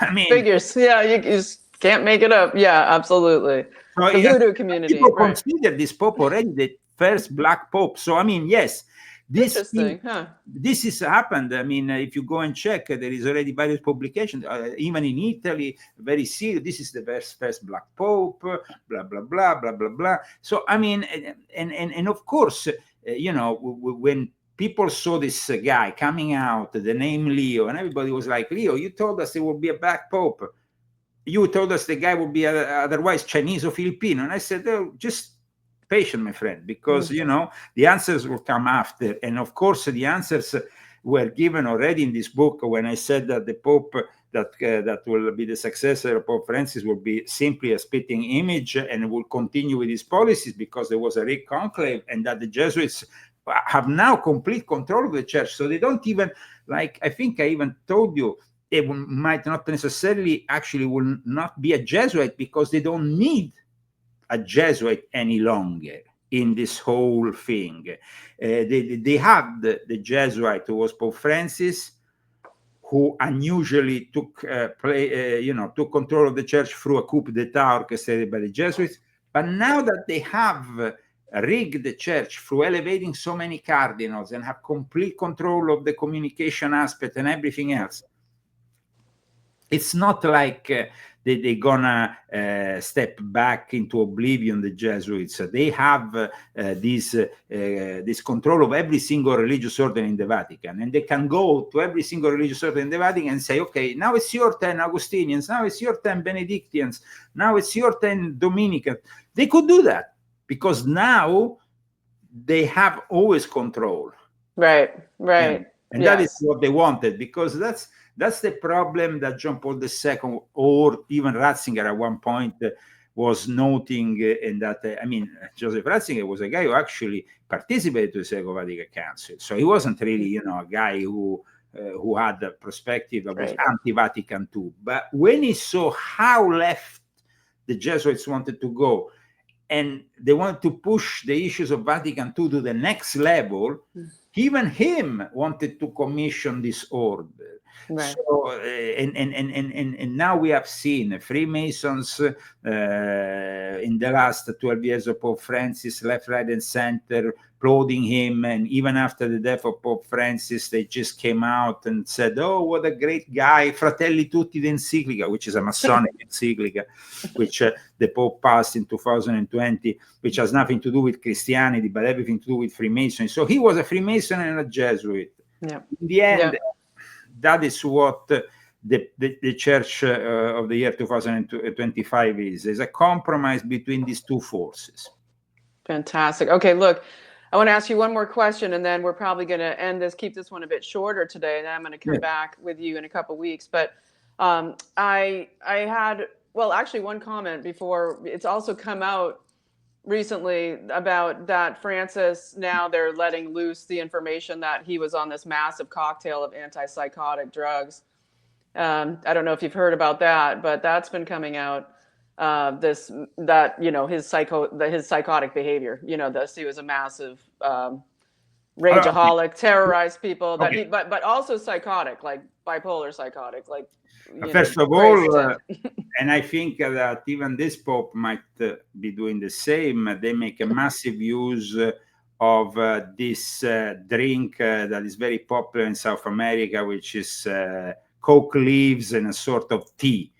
I mean, figures. Yeah, you just can't make it up. Yeah, absolutely. So the Voodoo community. People consider this Pope already the first Black Pope. So, I mean, yes. This has happened. I mean, if you go and check, there is already various publications, even in Italy, very serious. This is the first Black Pope, blah, blah, blah, blah, blah, blah. So, I mean, and of course, when people saw this guy coming out, the name Leo, and everybody was like, Leo, you told us there will be a Black Pope. You told us the guy would be otherwise Chinese or Filipino. And I said, oh, just patient, my friend, because the answers will come after. And of course, the answers were given already in this book, when I said that the Pope that will be the successor of Pope Francis will be simply a spitting image and will continue with his policies, because there was a Rick conclave, and that the Jesuits have now complete control of the church. So they don't even, like, I think I even told you, they might not necessarily actually will not be a Jesuit, because they don't need a Jesuit any longer in this whole thing. They had the Jesuit who was Pope Francis, who unusually took control of the church through a coup d'etat orchestrated by the Jesuits. But now that they have rigged the church through elevating so many cardinals and have complete control of the communication aspect and everything else, it's not like they're gonna step back into oblivion, the Jesuits. They have this control of every single religious order in the Vatican, and they can go to every single religious order in the Vatican and say, okay, now it's your turn, Augustinians, now it's your turn, Benedictians, now it's your turn, Dominicans. They could do that, because now they have always control. Right. And that is what they wanted, because that's the problem that John Paul II, or even Ratzinger at one point, was noting, and that, Joseph Ratzinger was a guy who actually participated to the Second Vatican Council. So he wasn't really, a guy who had a perspective that was anti-Vatican II. But when he saw how left the Jesuits wanted to go, and they wanted to push the issues of Vatican II to the next level, even him wanted to commission this order. Right. So, and now we have seen Freemasons in the last 12 years of Pope Francis, left, right, and center, applauding him. And even after the death of Pope Francis, they just came out and said, "Oh, what a great guy! Fratelli Tutti d'Enciclica," which is a Masonic encyclica, which the Pope passed in 2020, which has nothing to do with Christianity, but everything to do with Freemasonry. So he was a Freemason and a Jesuit. Yeah. In the end, that is what the Church of the year 2025 is a compromise between these two forces. Fantastic. Okay, look, I want to ask you one more question, and then we're probably going to end this, keep this one a bit shorter today, and then I'm going to come back with you in a couple of weeks. But I had, well, actually one comment before. It's also come out recently about that Francis, now they're letting loose the information that he was on this massive cocktail of antipsychotic drugs. I don't know if you've heard about that, but that's been coming out. His psychotic behavior, he was a massive rageaholic, terrorized people, but also psychotic, like bipolar psychotic, like first of all, and I think that even this Pope might be doing the same. They make a massive use of this drink that is very popular in South America, which is coke leaves and a sort of tea.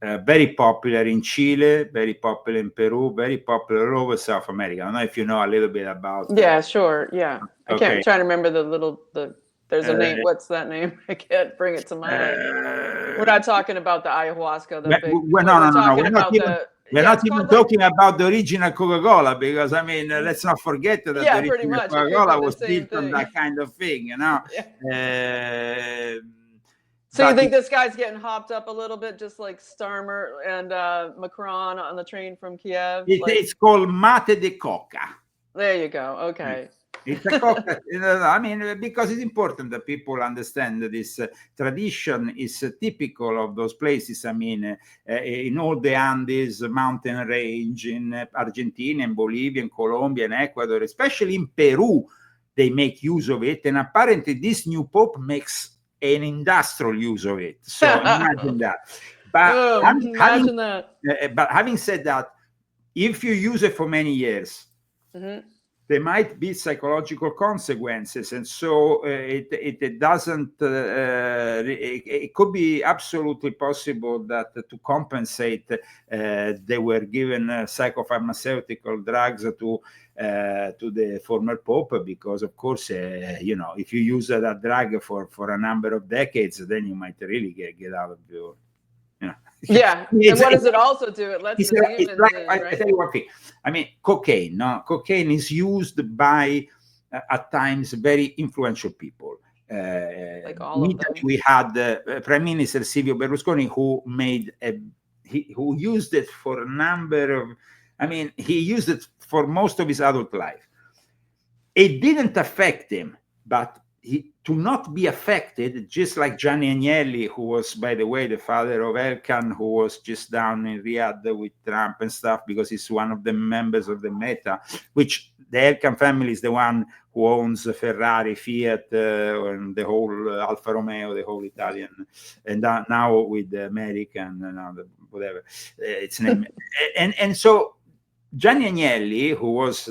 Very popular in Chile, very popular in Peru, very popular all over South America. I don't know if you know a little bit about. Yeah, sure. Yeah, I can't try to remember there's a name. What's that name? I can't bring it to mind. We're not talking about the ayahuasca. We're not even talking about the original Coca-Cola, because let's not forget that the original Coca-Cola was built on that kind of thing, So you think this guy's getting hopped up a little bit, just like Starmer and Macron on the train from Kiev? It's called mate de coca. There you go. Okay. It's a coca. Because it's important that people understand that this tradition is typical of those places. In all the Andes mountain range, in Argentina, and Bolivia, and Colombia, and Ecuador, especially in Peru, they make use of it. And apparently this new Pope makes an industrial use of it. So imagine that. But having said that, if you use it for many years, there might be psychological consequences, and so it doesn't. It could be absolutely possible that to compensate, they were given psychopharmaceutical drugs to the former Pope, because of course, if you use that drug for a number of decades, then you might really get out of your. Yeah, and what does it also do? It lets the demons in, right? I tell you one thing. Cocaine. Cocaine is used by at times very influential people. Like all of them. We had Prime Minister Silvio Berlusconi, who used it for a number of. He used it for most of his adult life. It didn't affect him, but to not be affected, just like Gianni Agnelli, who was, by the way, the father of Elkan, who was just down in Riyadh with Trump and stuff, because he's one of the members of the Meta, which the Elkan family is the one who owns Ferrari, Fiat, and the whole Alfa Romeo, the whole Italian, and now with the American, whatever its name. And so Gianni Agnelli, who was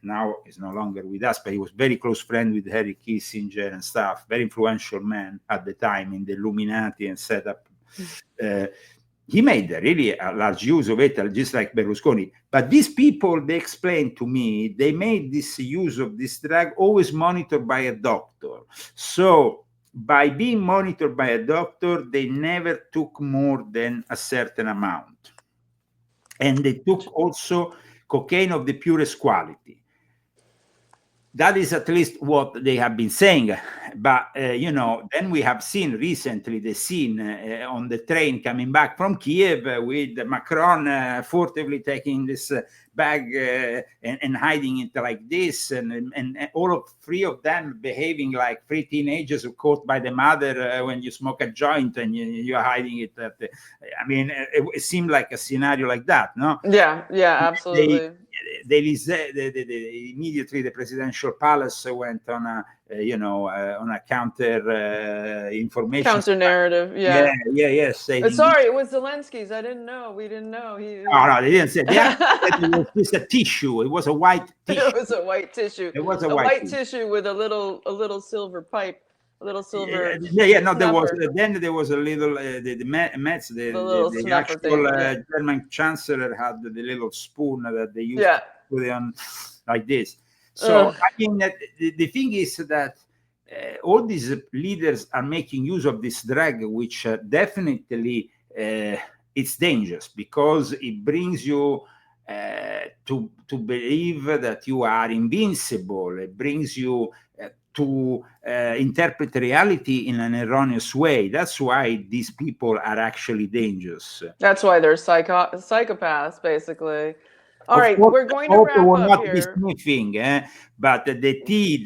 now is no longer with us, but he was very close friend with Henry Kissinger and stuff, very influential man at the time in the Illuminati and set up. He made really a large use of it, just like Berlusconi. But these people, they explained to me, they made this use of this drug always monitored by a doctor. So by being monitored by a doctor, they never took more than a certain amount. And they took also cocaine of the purest quality. That is at least what they have been saying. But, then we have seen recently the scene on the train coming back from Kiev with Macron furtively taking this bag and hiding it like this, and all of three of them behaving like three teenagers caught by the mother when you smoke a joint and you're hiding it. It seemed like a scenario like that, no? Yeah, absolutely. Immediately the presidential palace went on on a counter information. Counter narrative, yeah. Saying, it was Zelensky's. I didn't know. We didn't know. No, they didn't say. They it was just a tissue. It was a white tissue. It was a white tissue. It was a white tissue with a little silver pipe. A little silver. No, there was. Then there was a little. The Metz, the actual thing, German chancellor had the little spoon that they used to put it on like this. So I mean, the thing is that all these leaders are making use of this drug, which definitely it's dangerous because it brings you to believe that you are invincible. It brings you to interpret reality in an erroneous way. That's why these people are actually dangerous. That's why they're psychopaths, basically. All right, we're going to wrap will up not here. Be sniffing, but the tea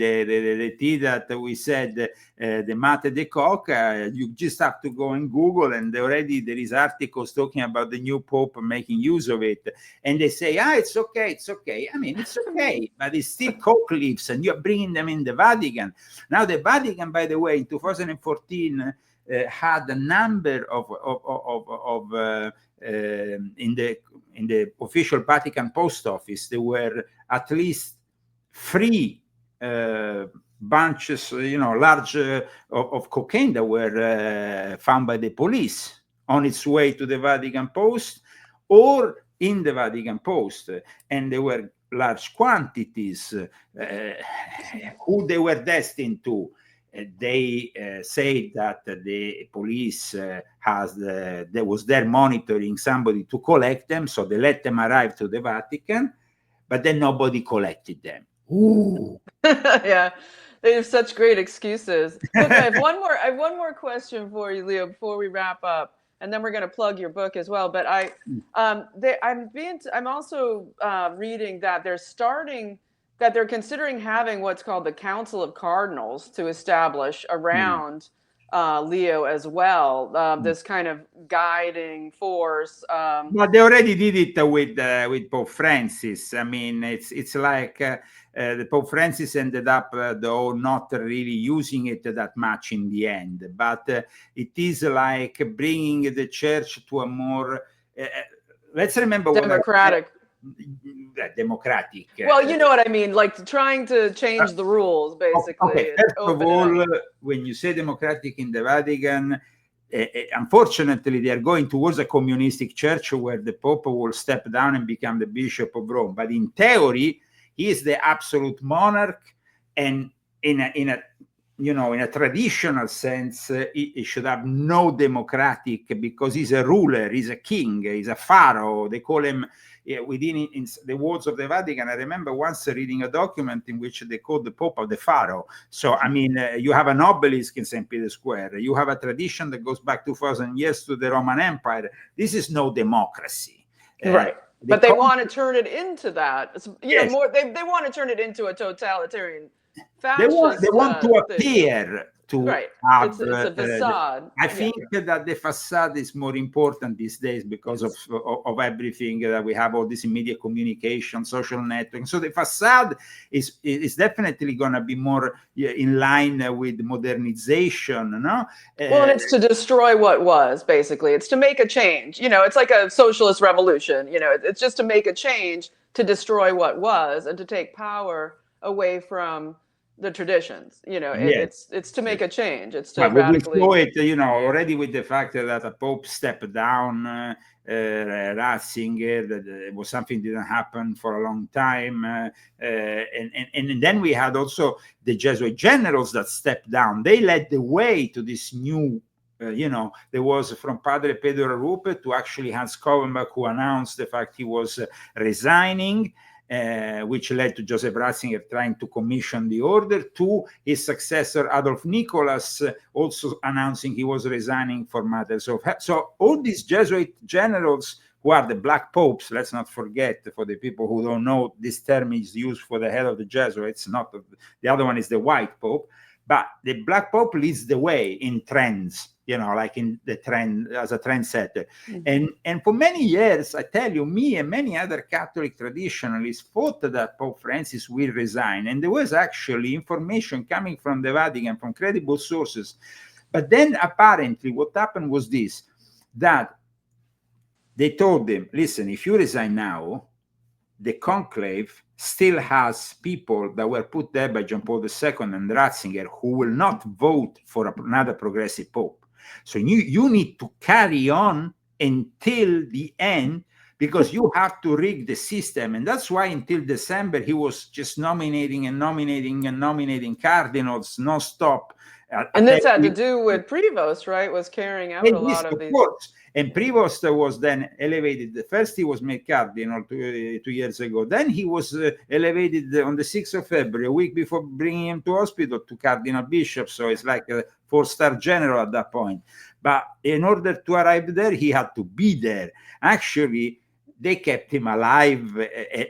that we said, the mate de coca, you just have to go and Google, and already there is articles talking about the new Pope making use of it, and they say, it's okay. I mean, it's okay, but it's still coke leaves, and you're bringing them in the Vatican. Now, the Vatican, by the way, in 2014 had a number of in the official Vatican post office, there were at least 3 bunches, large of cocaine that were found by the police on its way to the Vatican Post or in the Vatican Post, and there were large quantities. Who they were destined to? They say that the police was there monitoring somebody to collect them, so they let them arrive to the Vatican, but then nobody collected them. Ooh. Yeah, they have such great excuses. Look, I have one more question for you, Leo, before we wrap up, and then we're going to plug your book as well. But I'm also reading that they're considering having what's called the Council of Cardinals to establish around Leo as well, this kind of guiding force. But they already did it with Pope Francis. I mean, it's like the Pope Francis ended up, though, not really using it that much in the end. But it is like bringing the church to a more, let's remember, democratic. Democratic. Well, you know what I mean, like trying to change the rules, basically. Okay. First of all, when you say democratic in the Vatican, unfortunately, they are going towards a communistic church where the Pope will step down and become the Bishop of Rome. But in theory, he is the absolute monarch, and in a traditional sense, he should have no democratic, because he's a ruler, he's a king, he's a pharaoh. They call him within in the walls of the Vatican. I remember once reading a document in which they called the Pope of the Pharaoh. So, I mean, you have an obelisk in St. Peter's Square. You have a tradition that goes back 2,000 years to the Roman Empire. This is no democracy. Right. But they want to turn it into that. Yes. They want to turn it into a totalitarian fascist. They want to appear to have. It's a facade. I think that the facade is more important these days because of everything that we have, all this media communication, social networking. So the facade is definitely going to be more in line with modernization, no? Well, and it's to destroy what was, basically. It's to make a change. It's like a socialist revolution. It's just to make a change, to destroy what was, and to take power away from the traditions. It's to make a change. It's to radically. We saw it, already with the fact that a Pope stepped down, Ratzinger, that it was something that didn't happen for a long time, and then we had also the Jesuit generals that stepped down. They led the way to this new. There was from Padre Pedro Rupe to actually Hans Kovenbach, who announced the fact he was resigning. Which led to Joseph Ratzinger trying to commission the order, to his successor Adolf Nicolas also announcing he was resigning for matters of health. So all these Jesuit generals, who are the Black Popes, let's not forget, for the people who don't know, this term is used for the head of the Jesuits, not the other one is the White Pope, but the Black Pope leads the way in trends. like in the trend, as a trendsetter. And for many years, I tell you, me and many other Catholic traditionalists thought that Pope Francis will resign. And there was actually information coming from the Vatican, from credible sources. But then apparently what happened was this, that they told him, listen, if you resign now, the conclave still has people that were put there by John Paul II and Ratzinger who will not vote for another progressive pope. So you need to carry on until the end, because you have to rig the system. And that's why until December, he was just nominating cardinals non-stop. And this had to do with Prevost, right? Was carrying out a lot of these. Course. And Prevost was then elevated. First, he was made cardinal 2 years ago. Then he was elevated on the 6th of February, a week before bringing him to hospital, to cardinal bishop. So it's like a 4-star general at that point. But in order to arrive there, he had to be there. Actually, they kept him alive,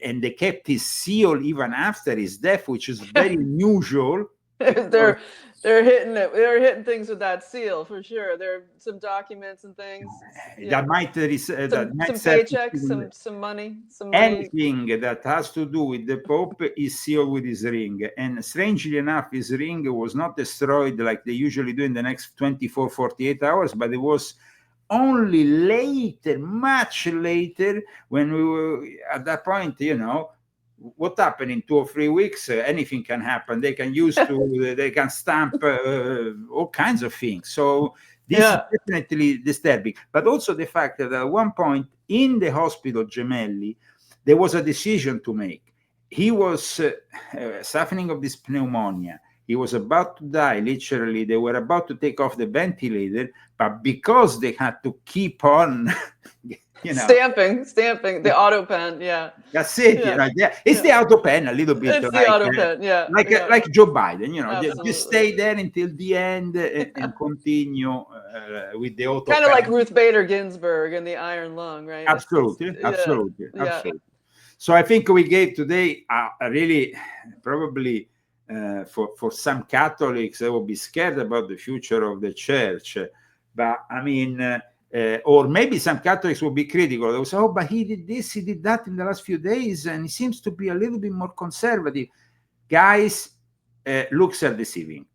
and they kept his seal even after his death, which is very unusual. They're hitting things with that seal for sure. There are some documents and things that might some paychecks, some money. Anything that has to do with the Pope is sealed with his ring. And strangely enough, his ring was not destroyed like they usually do in the next 24, 48 hours, but it was only later, much later, when we were at that point, what happened in 2 or 3 weeks? Anything can happen. They can they can stamp all kinds of things. So this is definitely disturbing. But also the fact that at one point in the hospital Gemelli, there was a decision to make. He was suffering of this pneumonia. He was about to die, literally. They were about to take off the ventilator, but because they had to keep on stamping the auto pen. That's it. It's the auto pen a little bit. It's the auto pen. Like Joe Biden. Just stay there until the end and continue with the auto pen. Kind of like Ruth Bader Ginsburg and the iron lung, right? Absolutely. So I think we gave today a really probably for some Catholics, they will be scared about the future of the church. But I mean, or maybe some Catholics will be critical. They will say, but he did this, he did that in the last few days, and he seems to be a little bit more conservative. Guys, looks are deceiving.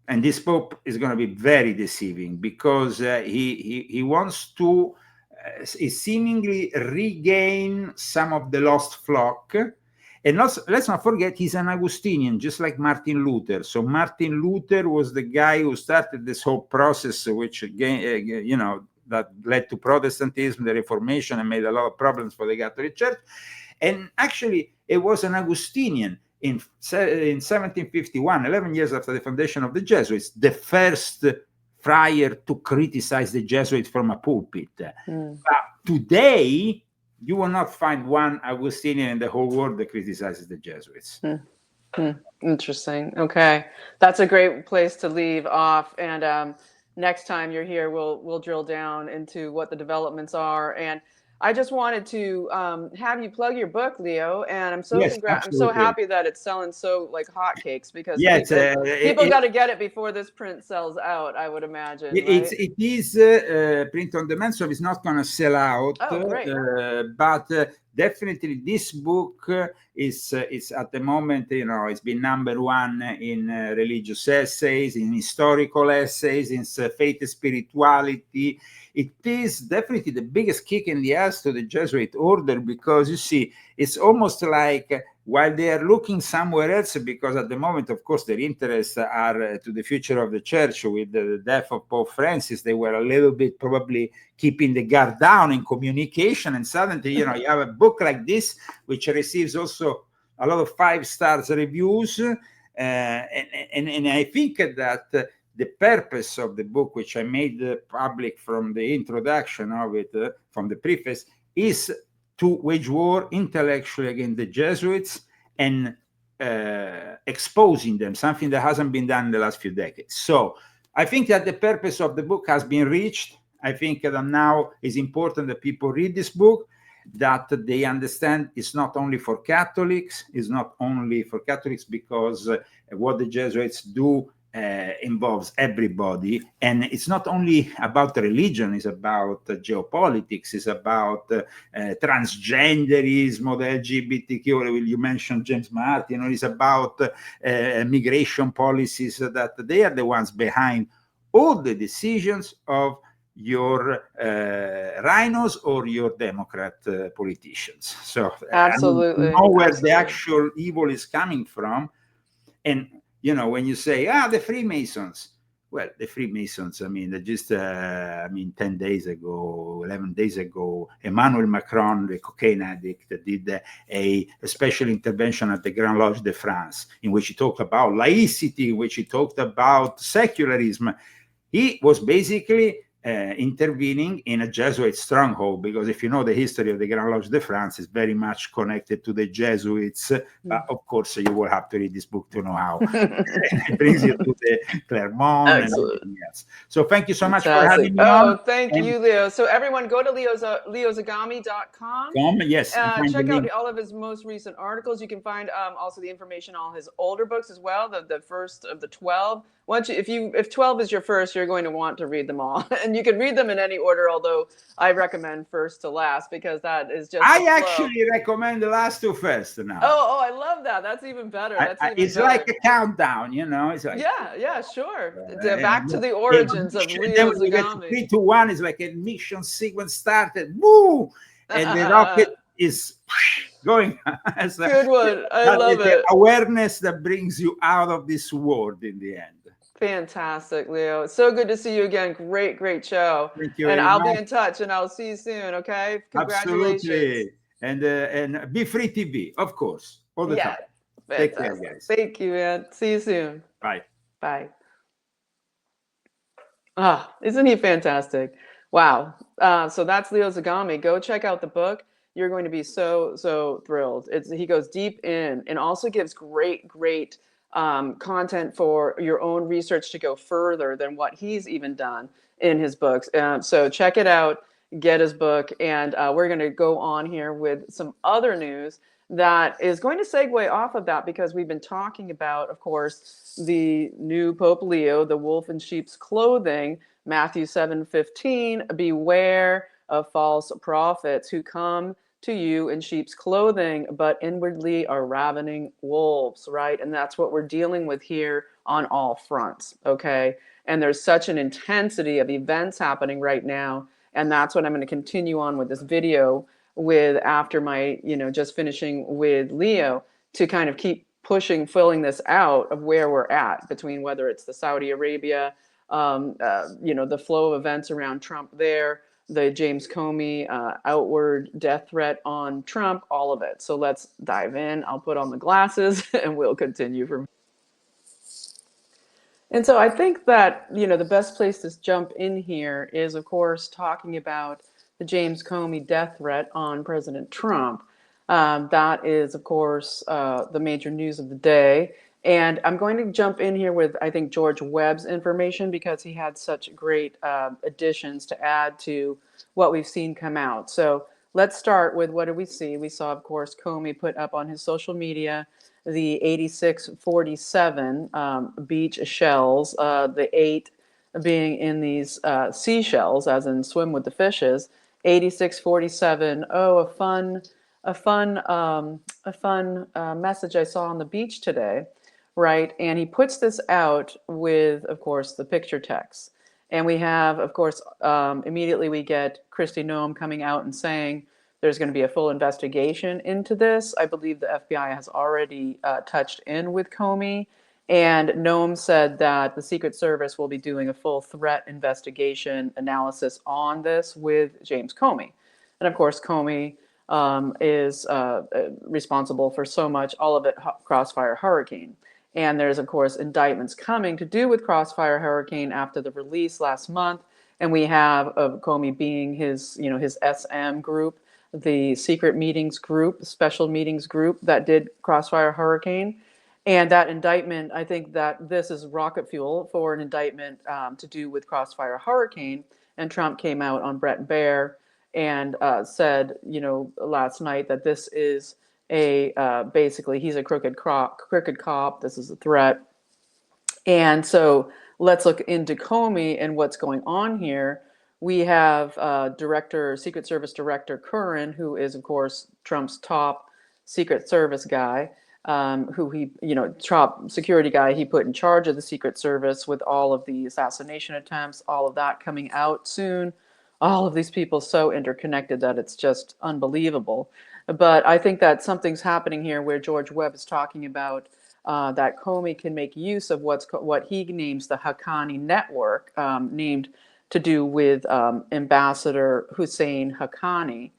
And this Pope is going to be very deceiving, because he wants to seemingly regain some of the lost flock. And let's not forget, he's an Augustinian, just like Martin Luther. So Martin Luther was the guy who started this whole process, which, that led to Protestantism, the Reformation, and made a lot of problems for the Catholic Church. And actually, it was an Augustinian in 1751, 11 years after the foundation of the Jesuits, the first friar to criticize the Jesuits from a pulpit. But today, you will not find one Augustinian in the whole world that criticizes the Jesuits. Interesting. Okay. That's a great place to leave off. And next time you're here, we'll drill down into what the developments are. And I just wanted to have you plug your book, Leo. And I'm so I'm so happy that it's selling so like hotcakes, because people got to get it before this print sells out, I would imagine. It is print on demand, so it's not going to sell out. Oh, great. But definitely this book is at the moment, it's been #1 in religious essays, in historical essays, in faith and spirituality. It is definitely the biggest kick in the ass to the Jesuit order, because you see, it's almost like while they are looking somewhere else, because at the moment, of course, their interests are to the future of the church. With the death of Pope Francis, they were a little bit probably keeping the guard down in communication. And suddenly, you have a book like this, which receives also a lot of 5-star reviews. And I think that the purpose of the book, which I made public from the introduction of it, from the preface, is to wage war intellectually against the Jesuits and exposing them, something that hasn't been done in the last few decades. So I think that the purpose of the book has been reached. I think that now it's important that people read this book, that they understand it's not only for Catholics, it's not only for Catholics, because what the Jesuits do involves everybody, and it's not only about religion, it's about geopolitics, it's about transgenderism, the LGBTQ, you mentioned James Martin, it's about migration policies, that they are the ones behind all the decisions of your rhinos or your Democrat politicians. So Absolutely. I know where Absolutely. the actual evil is coming from. And when you say, the Freemasons, well, the Freemasons, I mean, 10 days ago, 11 days ago, Emmanuel Macron, the cocaine addict, did a special intervention at the Grand Lodge de France, in which he talked about laicity, in which he talked about secularism. He was basically intervening in a Jesuit stronghold, because if you know the history of the Grand Lodge de France, is very much connected to the Jesuits. But of course, you will have to read this book to know how. It brings you to the Clermont and everything else. So thank you so much for having me on. Thank you, Leo. So everyone, go to leozagami.com. Yes. Check out all of his most recent articles. You can find also the information on his older books as well, the first of the 12. If 12 is your first, you're going to want to read them all. And you can read them in any order, although I recommend first to last, because that is just I actually recommend the last two first now. Oh, I love that. That's even better. It's like a countdown, It's like, yeah, sure. Back to the origins of Leo Zagami. 3, 2, 1 is like a mission sequence started. Woo! And the rocket is going. Good one. I love it. Awareness that brings you out of this world in the end. Fantastic, Leo. It's so good to see you again. Great show. Thank you. And I'll be in touch, and I'll see you soon. Okay. Congratulations. Absolutely. And be free TV, of course, all the time. Take care, guys. Thank you, man. See you soon. Bye. Bye. Isn't he fantastic? Wow. So that's Leo Zagami. Go check out the book. You're going to be so thrilled. He goes deep in, and also gives great content for your own research to go further than what he's even done in his books. So check it out, get his book, and we're going to go on here with some other news that is going to segue off of that, because we've been talking about, of course, the new Pope Leo, the wolf in sheep's clothing, Matthew 7:15, beware of false prophets who come to you in sheep's clothing, but inwardly are ravening wolves, right? And that's what we're dealing with here on all fronts, okay? And there's such an intensity of events happening right now, and that's what I'm going to continue on with this video with after my, just finishing with Leo, to kind of keep filling this out of where we're at, between whether it's the Saudi Arabia, the flow of events around Trump there, the James Comey outward death threat on Trump, all of it. So let's dive in. I'll put on the glasses and we'll continue from. And so I think that, the best place to jump in here is, of course, talking about the James Comey death threat on President Trump. That is, of course, the major news of the day. And I'm going to jump in here with, I think, George Webb's information, because he had such great additions to add to what we've seen come out. So let's start with, what did we see? We saw, of course, Comey put up on his social media the 8647 beach shells, the 8 being in these seashells, as in swim with the fishes. 8647, a fun message I saw on the beach today. Right, and he puts this out with, of course, the picture text. And we have, of course, immediately we get Kristi Noem coming out and saying there's going to be a full investigation into this. I believe the FBI has already touched in with Comey. And Noem said that the Secret Service will be doing a full threat investigation analysis on this with James Comey. And of course, Comey is responsible for so much, all of it Crossfire Hurricane. And there's, of course, indictments coming to do with Crossfire Hurricane after the release last month. And we have Comey being his SM group, the secret meetings group, special meetings group that did Crossfire Hurricane. And that indictment, I think that this is rocket fuel for an indictment to do with Crossfire Hurricane. And Trump came out on Brett Baier and said, last night that this is basically he's a crooked cop. This is a threat. And so let's look into Comey and what's going on here. We have Secret Service Director Curran, who is, of course, Trump's top Secret Service guy, who he, top security guy he put in charge of the Secret Service with all of the assassination attempts, all of that coming out soon. All of these people so interconnected that it's just unbelievable. But I think that something's happening here where George Webb is talking about that Comey can make use of what he names the Haqqani network, named to do with Ambassador Hussein Haqqani,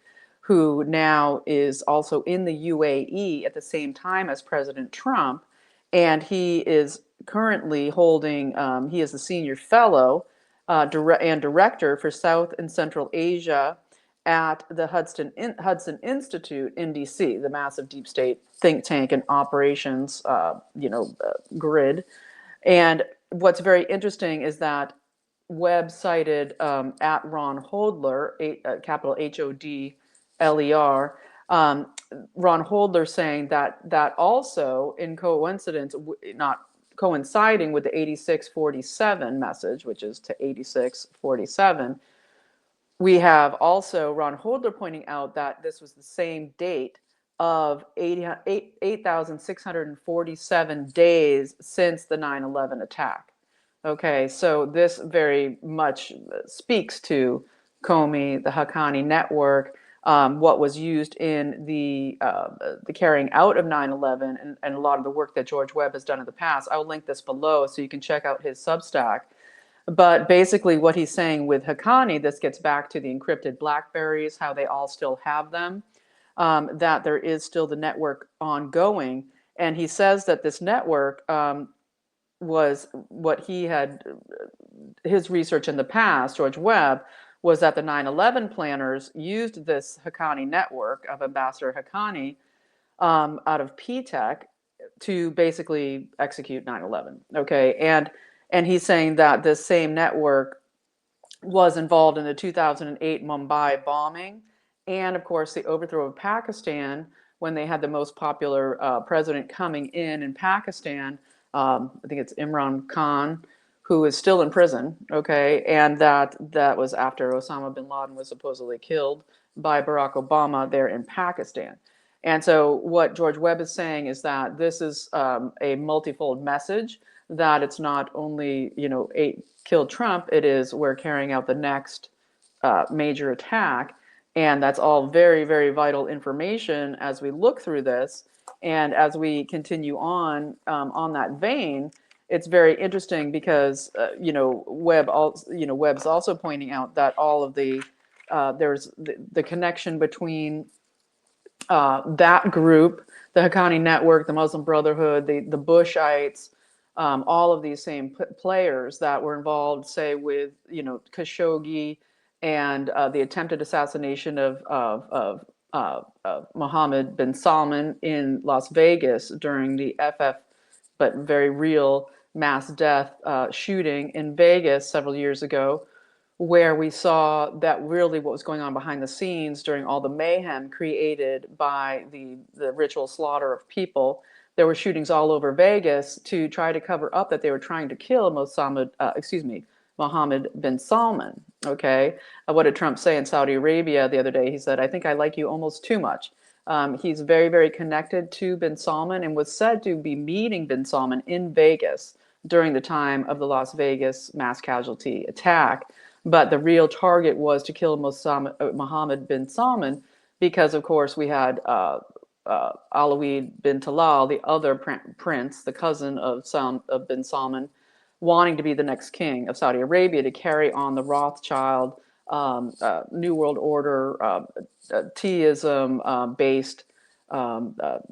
who now is also in the UAE at the same time as President Trump. And he is currently holding, he is the senior fellow and director for South and Central Asia at the Hudson Institute in DC, the massive deep state think tank and operations, grid. And what's very interesting is that Webb cited at Ron Hodler, capital HODLER, Ron Hodler saying that also in coincidence, not coinciding with the 8647 message, which is to 8647, we have also Ron Hodler pointing out that this was the same date of 8,647 days since the 9/11 attack. Okay, so this very much speaks to Comey, the Haqqani network, what was used in the carrying out of 9/11, and a lot of the work that George Webb has done in the past. I'll link this below so you can check out his Substack. But basically what he's saying with Haqqani, this gets back to the encrypted BlackBerries, how they all still have them, that there is still the network ongoing. And he says that this network was what he had, his research in the past, George Webb, was that the 9/11 planners used this Haqqani network of Ambassador Haqqani out of PTech to basically execute 9/11. Okay, and he's saying that this same network was involved in the 2008 Mumbai bombing, and of course the overthrow of Pakistan when they had the most popular president coming in Pakistan. I think it's Imran Khan, who is still in prison. Okay, and that was after Osama bin Laden was supposedly killed by Barack Obama there in Pakistan. And so what George Webb is saying is that this is a multifold message, that it's not only, killed Trump, it is we're carrying out the next major attack. And that's all very, very vital information as we look through this. And as we continue on that vein, it's very interesting because, Webb's also pointing out that all of there's the connection between that group, the Haqqani network, the Muslim Brotherhood, the Bushites, all of these same players that were involved, say, with Khashoggi and the attempted assassination of Mohammed bin Salman in Las Vegas during the but very real mass death shooting in Vegas several years ago, where we saw that really what was going on behind the scenes during all the mayhem created by the ritual slaughter of people. There were shootings all over Vegas to try to cover up that they were trying to kill Mohammed bin Salman. Okay, what did Trump say in Saudi Arabia the other day? He said, "I think I like you almost too much." He's very, very connected to bin Salman and was said to be meeting bin Salman in Vegas during the time of the Las Vegas mass casualty attack. But the real target was to kill Mohammed bin Salman because, of course, we had Alawid bin Talal, the other prince, the cousin of bin Salman, wanting to be the next king of Saudi Arabia to carry on the Rothschild New World Order, Teism-based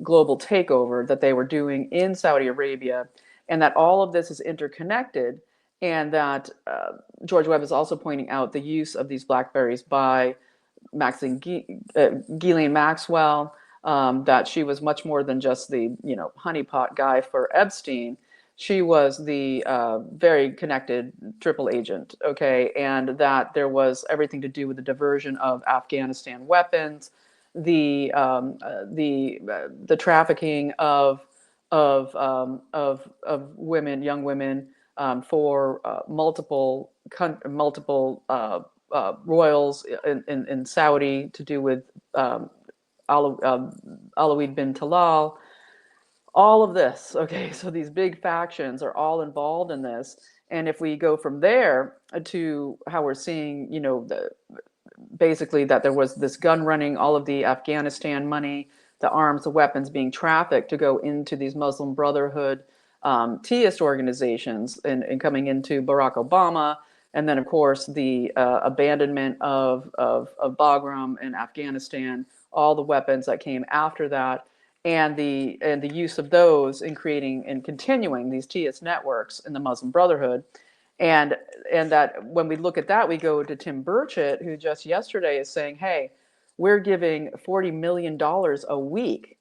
global takeover that they were doing in Saudi Arabia, and that all of this is interconnected, and that George Webb is also pointing out the use of these BlackBerries by Ghislaine Maxwell, that she was much more than just the honeypot guy for Epstein. She was the very connected triple agent, okay, and that there was everything to do with the diversion of Afghanistan weapons, the trafficking of of women, young women, for multiple royals in Saudi to do with Alawid bin Talal. All of this, okay, so these big factions are all involved in this. And if we go from there to how we're seeing, basically that there was this gun running, all of the Afghanistan money, the arms, the weapons being trafficked to go into these Muslim Brotherhood Teist organizations and coming into Barack Obama. And then, of course, the abandonment of Bagram in Afghanistan, all the weapons that came after that, and the use of those in creating and continuing these Teist networks in the Muslim Brotherhood. And that when we look at that, we go to Tim Burchett, who just yesterday is saying, hey, we're giving $40 million a week,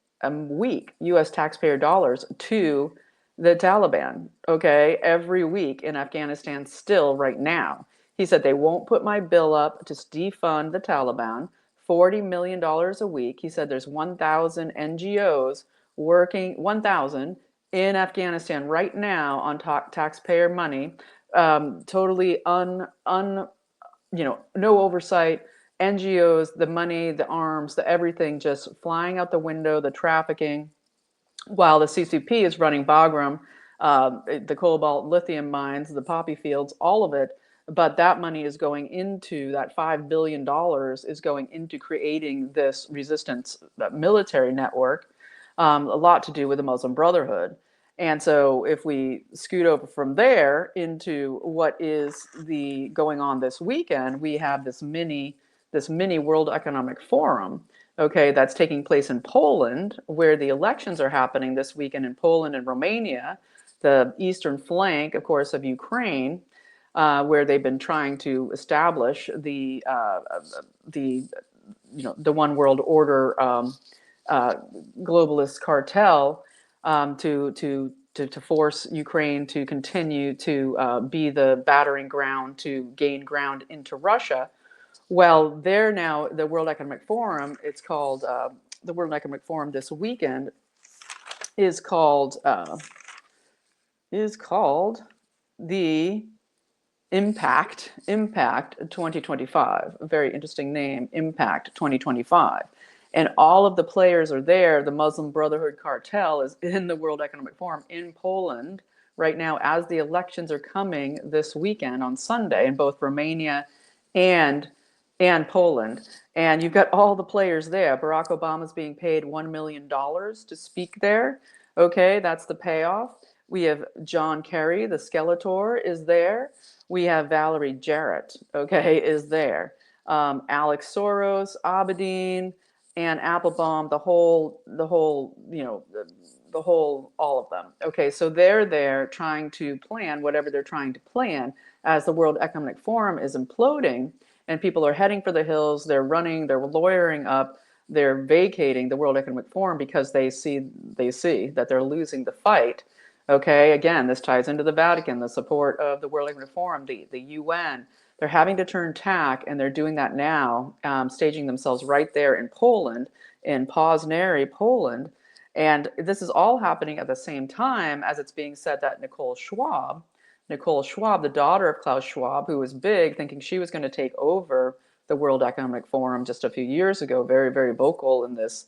U.S. taxpayer dollars, to the Taliban, okay, every week in Afghanistan still right now. He said they won't put my bill up to defund the Taliban. $40 million a week. He said there's 1,000 NGOs working, 1,000 in Afghanistan right now on taxpayer money, totally no oversight. NGOs, the money, the arms, the everything just flying out the window, the trafficking, while the CCP is running Bagram, the cobalt lithium mines, the poppy fields, all of it. But that money is going into, that $5 billion is going into creating this resistance military network, a lot to do with the Muslim Brotherhood. And so if we scoot over from there into what is going on this weekend, we have this mini World Economic Forum, okay, that's taking place in Poland, where the elections are happening this weekend in Poland and Romania, the eastern flank, of course, of Ukraine, where they've been trying to establish the one world order globalist cartel, to force Ukraine to continue to be the battering ground to gain ground into Russia. Well, they're now the World Economic Forum. It's called the World Economic Forum this weekend is called the Impact 2025. A very interesting name, Impact 2025. And all of the players are there. The Muslim Brotherhood cartel is in the World Economic Forum in Poland right now as the elections are coming this weekend on Sunday in both Romania and Poland. And you've got all the players there. Barack Obama's being paid $1 million to speak there. Okay, that's the payoff. We have John Kerry, the Skeletor, is there. We have Valerie Jarrett, okay, is there. Alex Soros, Abedin, and Applebaum, the whole, all of them. Okay, so they're there trying to plan whatever they're trying to plan as the World Economic Forum is imploding and people are heading for the hills. They're running, they're lawyering up, they're vacating the World Economic Forum because they see that they're losing the fight. Okay, again, this ties into the Vatican, the support of the World Economic Forum, the UN. They're having to turn tack, and they're doing that now, staging themselves right there in Poland, in Poznań, Poland. And this is all happening at the same time as it's being said that Nicole Schwab, the daughter of Klaus Schwab, who was big, thinking she was going to take over the World Economic Forum just a few years ago, very, very vocal in this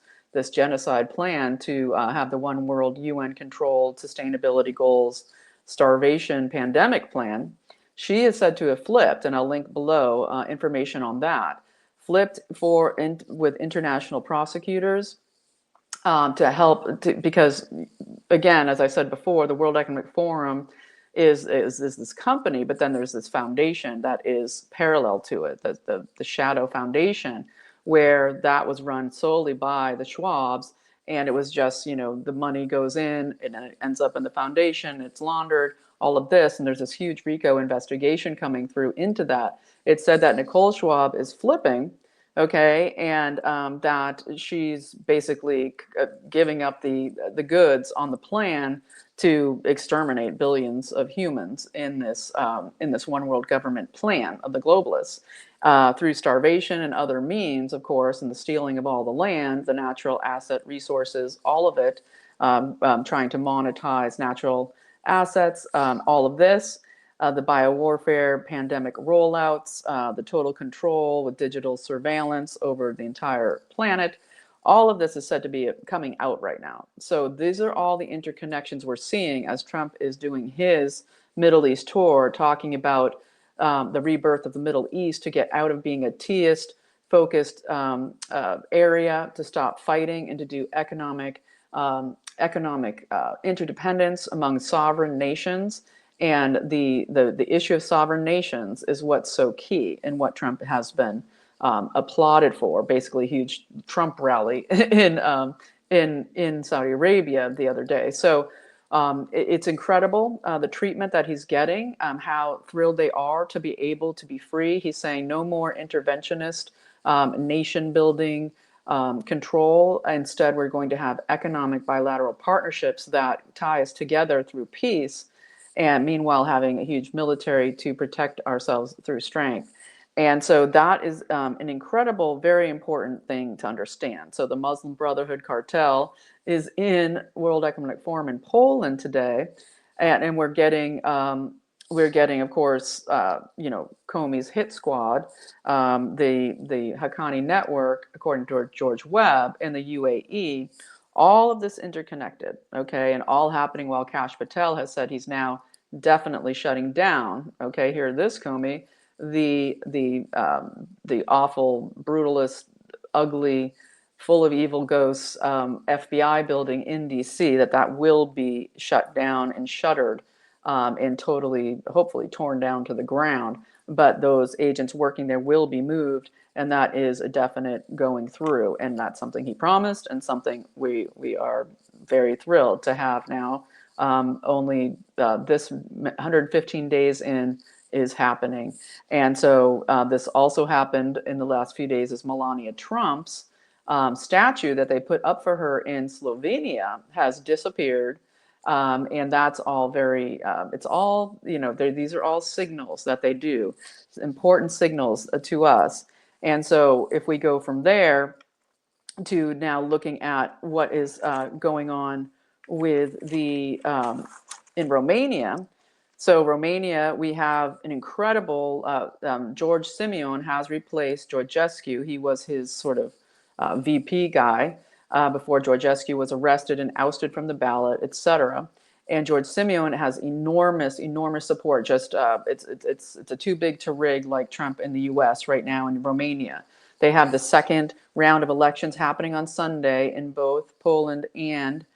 genocide plan to have the one world UN-controlled sustainability goals, starvation pandemic plan. She is said to have flipped, and I'll link below information on that, flipped with international prosecutors to help, because, again, as I said before, the World Economic Forum is this company, but then there's this foundation that is parallel to it, the Shadow Foundation, where that was run solely by the Schwabs, and it was just, the money goes in and then it ends up in the foundation, it's laundered, all of this, and there's this huge RICO investigation coming through into that. It said that Nicole Schwab is flipping, okay, and that she's basically giving up the goods on the plan to exterminate billions of humans in this one world government plan of the globalists, through starvation and other means, of course, and the stealing of all the land, the natural asset resources, all of it, trying to monetize natural assets, all of this, the biowarfare, pandemic rollouts, the total control with digital surveillance over the entire planet. All of this is said to be coming out right now. So these are all the interconnections we're seeing as Trump is doing his Middle East tour, talking about the rebirth of the Middle East to get out of being a teist focused area, to stop fighting and to do economic interdependence among sovereign nations. And the issue of sovereign nations is what's so key and what Trump has been applauded for. Basically, a huge Trump rally in Saudi Arabia the other day. So it's incredible, the treatment that he's getting, how thrilled they are to be able to be free. He's saying no more interventionist nation building control. Instead, we're going to have economic bilateral partnerships that tie us together through peace, and meanwhile having a huge military to protect ourselves through strength. And so that is an incredible, very important thing to understand. So the Muslim Brotherhood cartel is in World Economic Forum in Poland today, and we're getting, of course, Comey's hit squad, the Haqqani network, according to George Webb, in the UAE. All of this interconnected, okay, and all happening while Kash Patel has said he's now definitely shutting down. Okay, hear this, Comey. The awful, brutalist, ugly, full of evil ghosts FBI building in DC, that will be shut down and shuttered and totally, hopefully, torn down to the ground. But those agents working there will be moved, and that is a definite going through. And that's something he promised, and something we are very thrilled to have now. Only this 115 days in is happening. And so this also happened in the last few days as Melania Trump's statue that they put up for her in Slovenia has disappeared. And that's all very, it's all, these are all signals that they do, important signals to us. And so if we go from there to now looking at what is going on with the, in Romania. So Romania, we have an incredible, George Simeon has replaced Georgescu. He was his sort of VP guy before Georgescu was arrested and ousted from the ballot, etc. And George Simeon has enormous support. Just it's a too big to rig like Trump in the U.S. right now in Romania. They have the second round of elections happening on Sunday in both Poland and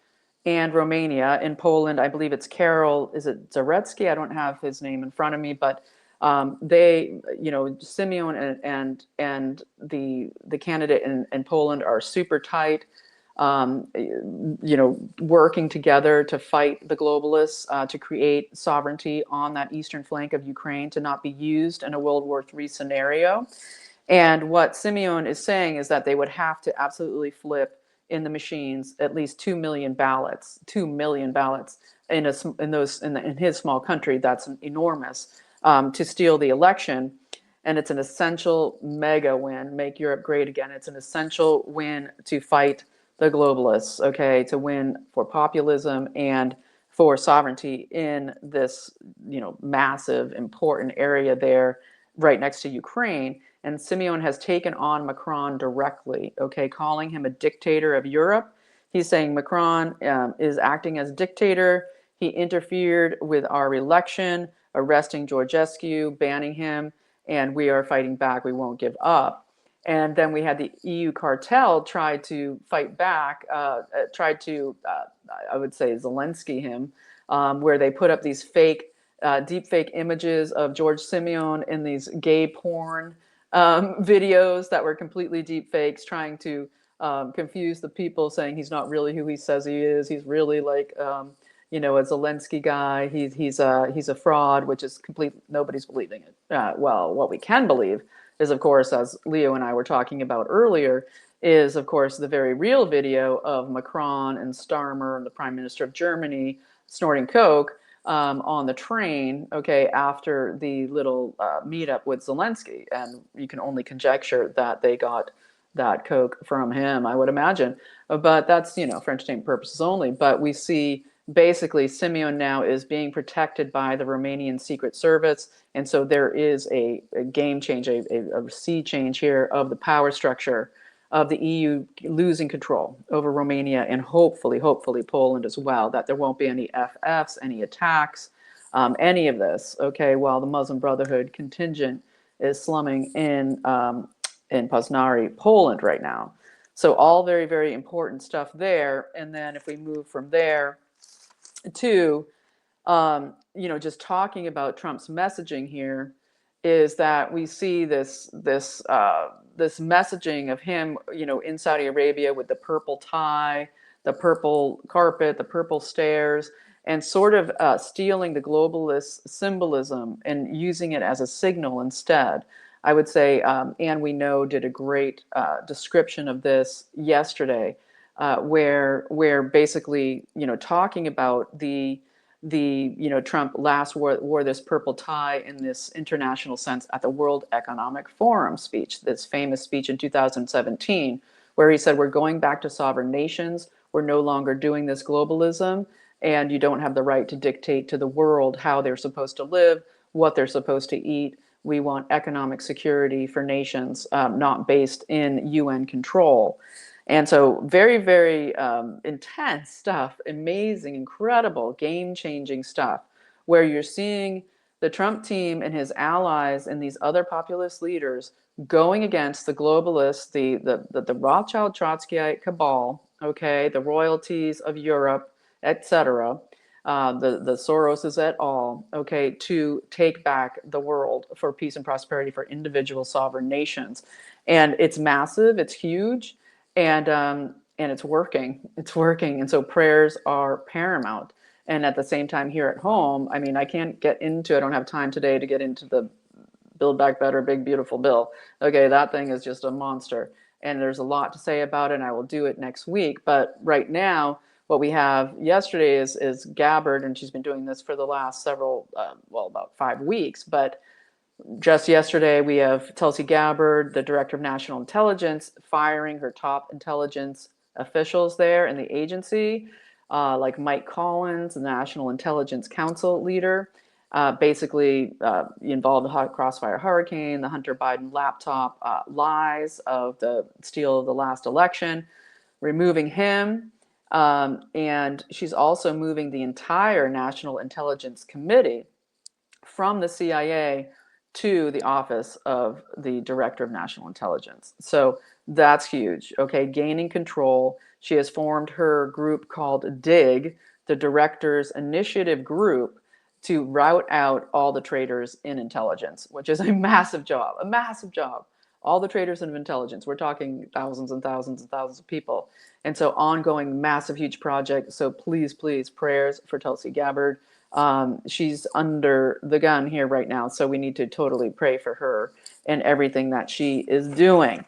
Romania. In Poland, I believe it's is it Zaretsky? I don't have his name in front of me, but they, Simeon and the candidate in Poland are super tight, working together to fight the globalists, to create sovereignty on that eastern flank of Ukraine, to not be used in a World War III scenario. And what Simeon is saying is that they would have to absolutely flip in the machines at least 2 million ballots in his small country. That's enormous, to steal the election. And it's an essential mega win, make Europe great again. It's an essential win to fight the globalists, okay, to win for populism and for sovereignty in this, massive, important area there right next to Ukraine. And Simeon has taken on Macron directly, okay, calling him a dictator of Europe. He's saying Macron is acting as dictator. He interfered with our election, arresting Georgescu, banning him, and we are fighting back. We won't give up. And then we had the EU cartel try to fight back, I would say, Zelensky him, where they put up these deep fake images of George Simeon in these gay porn videos that were completely deep fakes, trying to confuse the people, saying he's not really who he says he is. He's really like, a Zelensky guy. He's a fraud, which is complete. Nobody's believing it. Well, what we can believe is, of course, as Leo and I were talking about earlier, is, of course, the very real video of Macron and Starmer, the Prime Minister of Germany, snorting coke on the train, okay, after the little meetup with Zelensky. And you can only conjecture that they got that coke from him, I would imagine. But that's, for entertainment purposes only. But we see basically Simeon now is being protected by the Romanian Secret Service. And so there is a game change, a sea change here of the power structure of the EU losing control over Romania and hopefully Poland as well, that there won't be any FFs, any attacks, any of this, okay, while the Muslim Brotherhood contingent is slumming in Poznari, Poland right now. So all very, very important stuff there. And then if we move from there to, just talking about Trump's messaging here, is that we see this messaging of him, in Saudi Arabia with the purple tie, the purple carpet, the purple stairs, and sort of stealing the globalist symbolism and using it as a signal instead. I would say Anne We Know did a great description of this yesterday, where basically, talking about the Trump last wore this purple tie in this international sense at the World Economic Forum speech, this famous speech in 2017, where he said, we're going back to sovereign nations. We're no longer doing this globalism, and you don't have the right to dictate to the world how they're supposed to live, what they're supposed to eat. We want economic security for nations, not based in UN control. And so very, very intense stuff, amazing, incredible, game-changing stuff, where you're seeing the Trump team and his allies and these other populist leaders going against the globalists, the Rothschild Trotskyite cabal, okay, the royalties of Europe, etc., the Soroses et al., okay, to take back the world for peace and prosperity for individual sovereign nations. And it's massive, it's huge, and it's working. It's working. And so prayers are paramount. And at the same time here at home, I mean, I can't get into, I don't have time today to get into the Build Back Better, Big Beautiful Bill. Okay, that thing is just a monster. And there's a lot to say about it, and I will do it next week. But right now, what we have yesterday is Gabbard, and she's been doing this for the last several, about 5 weeks. But just yesterday, we have Tulsi Gabbard, the Director of National Intelligence, firing her top intelligence officials there in the agency, like Mike Collins, the National Intelligence Council leader, basically involved in the Crossfire Hurricane, the Hunter Biden laptop lies of the steal of the last election, removing him. And she's also moving the entire National Intelligence Committee from the CIA to the office of the Director of National Intelligence. So that's huge, okay, gaining control. She has formed her group called DIG, the Directors Initiative Group, to rout out all the traitors in intelligence, which is a massive job, All the traitors in intelligence, we're talking thousands and thousands and thousands of people. And so ongoing, massive, huge project. So please, please, prayers for Tulsi Gabbard. She's under the gun here right now, so we need to totally pray for her and everything that she is doing.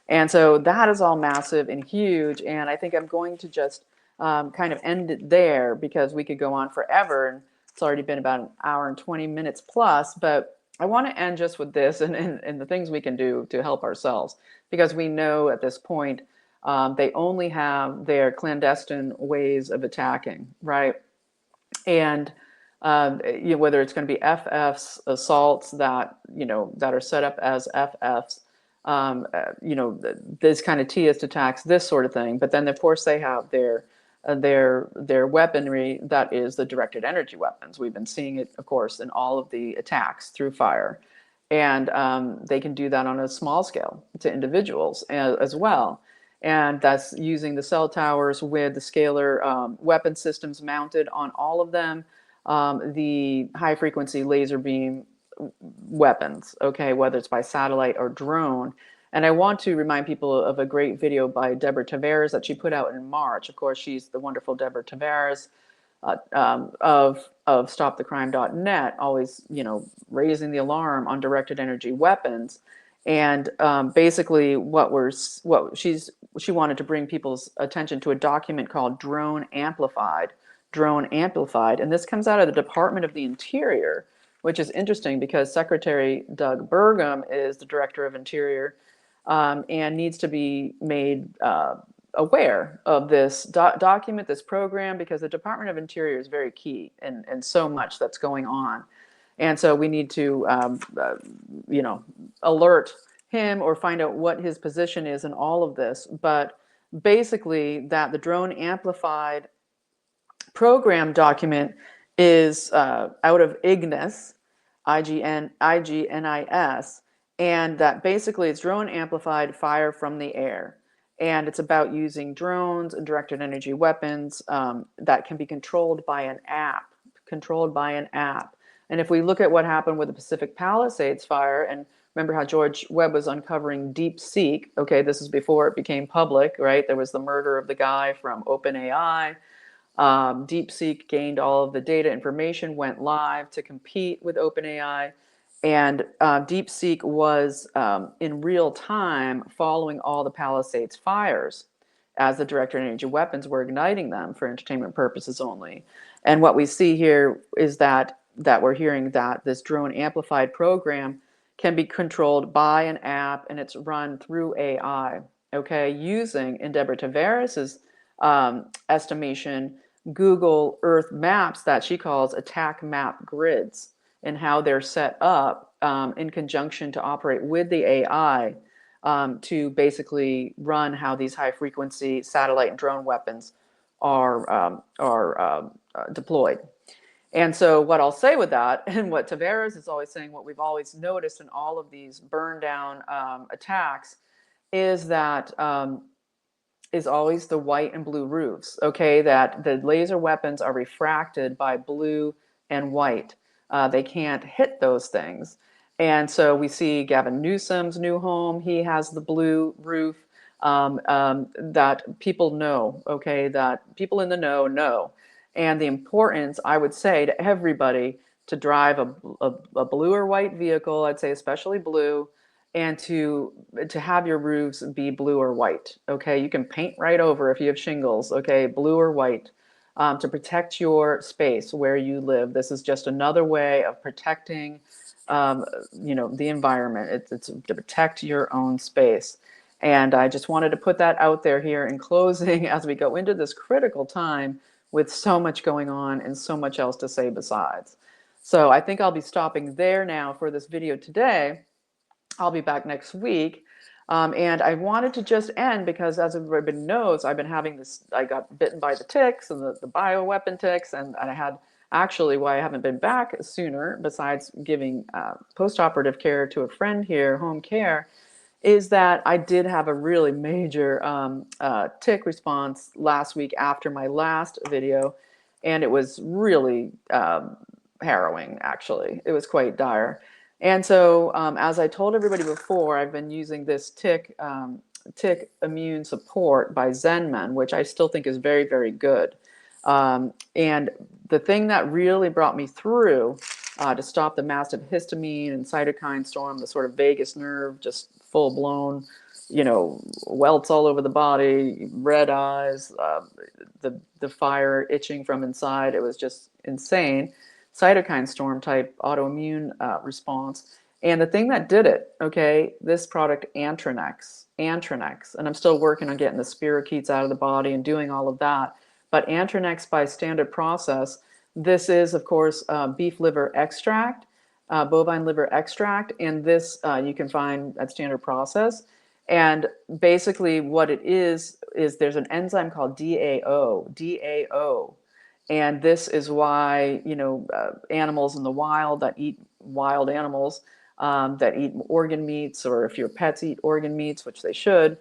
And so that is all massive and huge, and I think I'm going to just kind of end it there, because we could go on forever, and it's already been about an hour and 20 minutes plus, but I want to end just with this and the things we can do to help ourselves, because we know at this point they only have their clandestine ways of attacking, right? And whether it's going to be FFs, assaults that are set up as FFs, this kind of TIAS attacks, this sort of thing. But then, of course, they have their weaponry that is the directed energy weapons. We've been seeing it, of course, in all of the attacks through fire, and they can do that on a small scale to individuals as well. And that's using the cell towers with the scalar weapon systems mounted on all of them, the high frequency laser beam weapons, okay, whether it's by satellite or drone. And I want to remind people of a great video by Deborah Tavares that she put out in March. Of course, she's the wonderful Deborah Tavares of stopthecrime.net, always, raising the alarm on directed energy weapons. And basically she wanted to bring people's attention to a document called Drone Amplified. And this comes out of the Department of the Interior, which is interesting because Secretary Doug Burgum is the Director of Interior. and needs to be made aware of this document, this program, because the Department of Interior is very key in so much that's going on. And so we need to, alert him or find out what his position is in all of this. But basically, that the drone amplified program document is out of IGNIS, IGNIS, and that basically it's drone amplified fire from the air. And it's about using drones and directed energy weapons that can be controlled by an app. And if we look at what happened with the Pacific Palisades fire, and remember how George Webb was uncovering DeepSeek, okay, this is before it became public, right? There was the murder of the guy from OpenAI. DeepSeek gained all of the data information, went live to compete with OpenAI. And DeepSeek was in real time following all the Palisades fires as the directed energy weapons were igniting them for entertainment purposes only. And what we see here is that we're hearing that this drone amplified program can be controlled by an app, and it's run through AI, okay, using, in Deborah Tavares' estimation, Google Earth maps that she calls attack map grids, and how they're set up in conjunction to operate with the AI to basically run how these high frequency satellite and drone weapons are deployed. And so what I'll say with that, and what Tavares is always saying, what we've always noticed in all of these burn down attacks, is that is always the white and blue roofs, okay? That the laser weapons are refracted by blue and white. They can't hit those things. And so we see Gavin Newsom's new home, he has the blue roof, that people know, okay? That people in the know. And the importance, I would say, to everybody to drive a blue or white vehicle, I'd say especially blue, and to have your roofs be blue or white, okay? You can paint right over if you have shingles, okay, blue or white, to protect your space where you live. This is just another way of protecting, the environment. It's to protect your own space. And I just wanted to put that out there here in closing as we go into this critical time with so much going on and so much else to say besides. So I think I'll be stopping there now for this video today. I'll be back next week. And I wanted to just end because, as everybody knows, I've been having this, I got bitten by the ticks and the bioweapon ticks, and I had actually, why I haven't been back sooner, besides giving post-operative care to a friend here, home care, is that I did have a really major tick response last week after my last video, and it was really harrowing, actually. It was quite dire. And so, as I told everybody before, I've been using this tick immune support by Zenman, which I still think is very, very good. And the thing that really brought me through to stop the massive histamine and cytokine storm, the sort of vagus nerve, just full blown, welts all over the body, red eyes, the fire itching from inside. It was just insane. Cytokine storm type autoimmune response. And the thing that did it, okay, this product, Antranex, and I'm still working on getting the spirochetes out of the body and doing all of that. But Antranex, by standard process, this is, of course, beef liver extract, bovine liver extract, and this you can find at standard process. And basically what it is there's an enzyme called DAO. And this is why, animals in the wild that eat wild animals, that eat organ meats, or if your pets eat organ meats, which they should,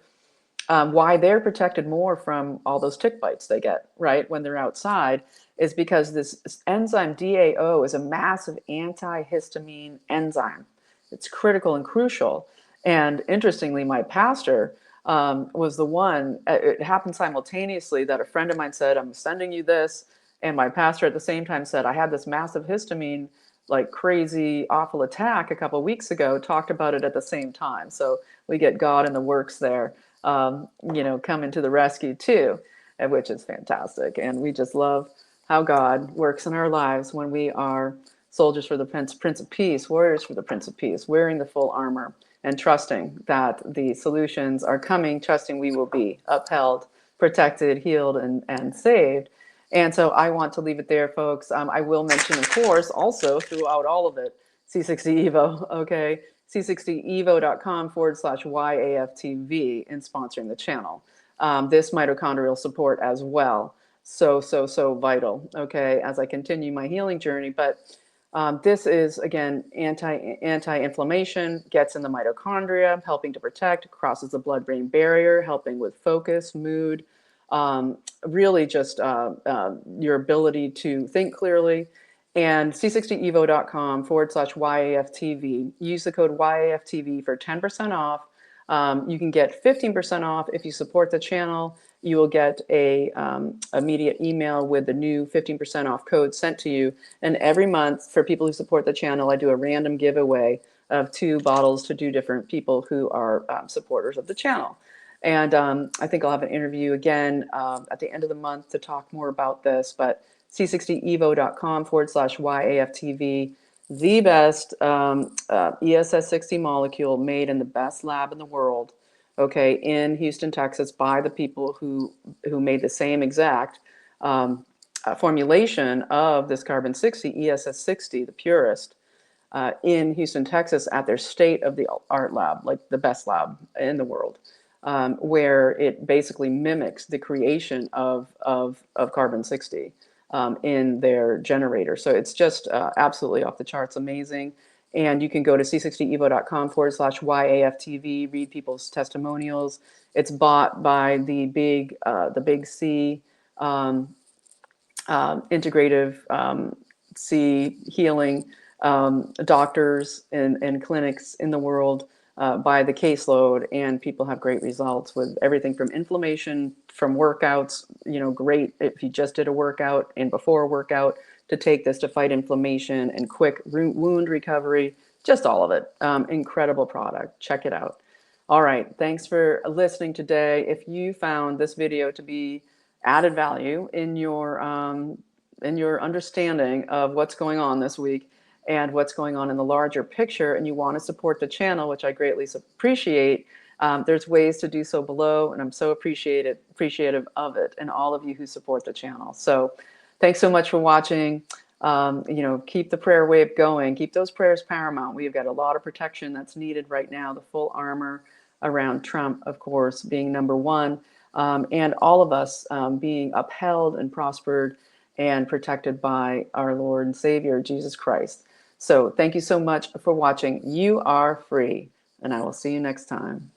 why they're protected more from all those tick bites they get, right, when they're outside, is because this enzyme DAO is a massive antihistamine enzyme. It's critical and crucial. And interestingly, my pastor was the one, it happened simultaneously that a friend of mine said, I'm sending you this. And my pastor at the same time said, I had this massive histamine, like crazy, awful attack a couple of weeks ago, talked about it at the same time. So we get God in the works there, coming to the rescue too, which is fantastic. And we just love how God works in our lives when we are soldiers for the Prince of Peace, warriors for the Prince of Peace, wearing the full armor and trusting that the solutions are coming, trusting we will be upheld, protected, healed, and saved. And so I want to leave it there, folks. I will mention, of course, also throughout all of it, C60 Evo, okay? C60evo.com/YAFTV in sponsoring the channel. This mitochondrial support as well. So vital, okay, as I continue my healing journey. But this is, again, anti-inflammation, gets in the mitochondria, helping to protect, crosses the blood-brain barrier, helping with focus, mood, really just your ability to think clearly. And c60evo.com/YAFTV. Use the code YAFTV for 10% off. You can get 15% off if you support the channel. You will get a immediate email with the new 15% off code sent to you. And every month, for people who support the channel, I do a random giveaway of 2 bottles to 2 different people who are supporters of the channel. And I think I'll have an interview again at the end of the month to talk more about this. But c60evo.com/YAFTV, the best ESS60 molecule made in the best lab in the world, okay, in Houston, Texas, by the people who made the same exact formulation of this carbon-60, ESS60, the purest, in Houston, Texas, at their state-of-the-art lab, like the best lab in the world. Where it basically mimics the creation of carbon-60 in their generator. So it's just absolutely off the charts amazing. And you can go to c60evo.com/YAFTV, read people's testimonials. It's bought by the big C integrative C healing doctors and clinics in the world. By the caseload, and people have great results with everything from inflammation, from workouts, great if you just did a workout and before a workout, to take this to fight inflammation and quick wound recovery, just all of it. Incredible product. Check it out. All right. Thanks for listening today. If you found this video to be added value in your understanding of what's going on this week, and what's going on in the larger picture, and you want to support the channel, which I greatly appreciate, there's ways to do so below, and I'm so appreciative of it, and all of you who support the channel. So thanks so much for watching. Keep the prayer wave going. Keep those prayers paramount. We've got a lot of protection that's needed right now, the full armor around Trump, of course, being number one, and all of us being upheld and prospered and protected by our Lord and Savior, Jesus Christ. So thank you so much for watching. You are free, and I will see you next time.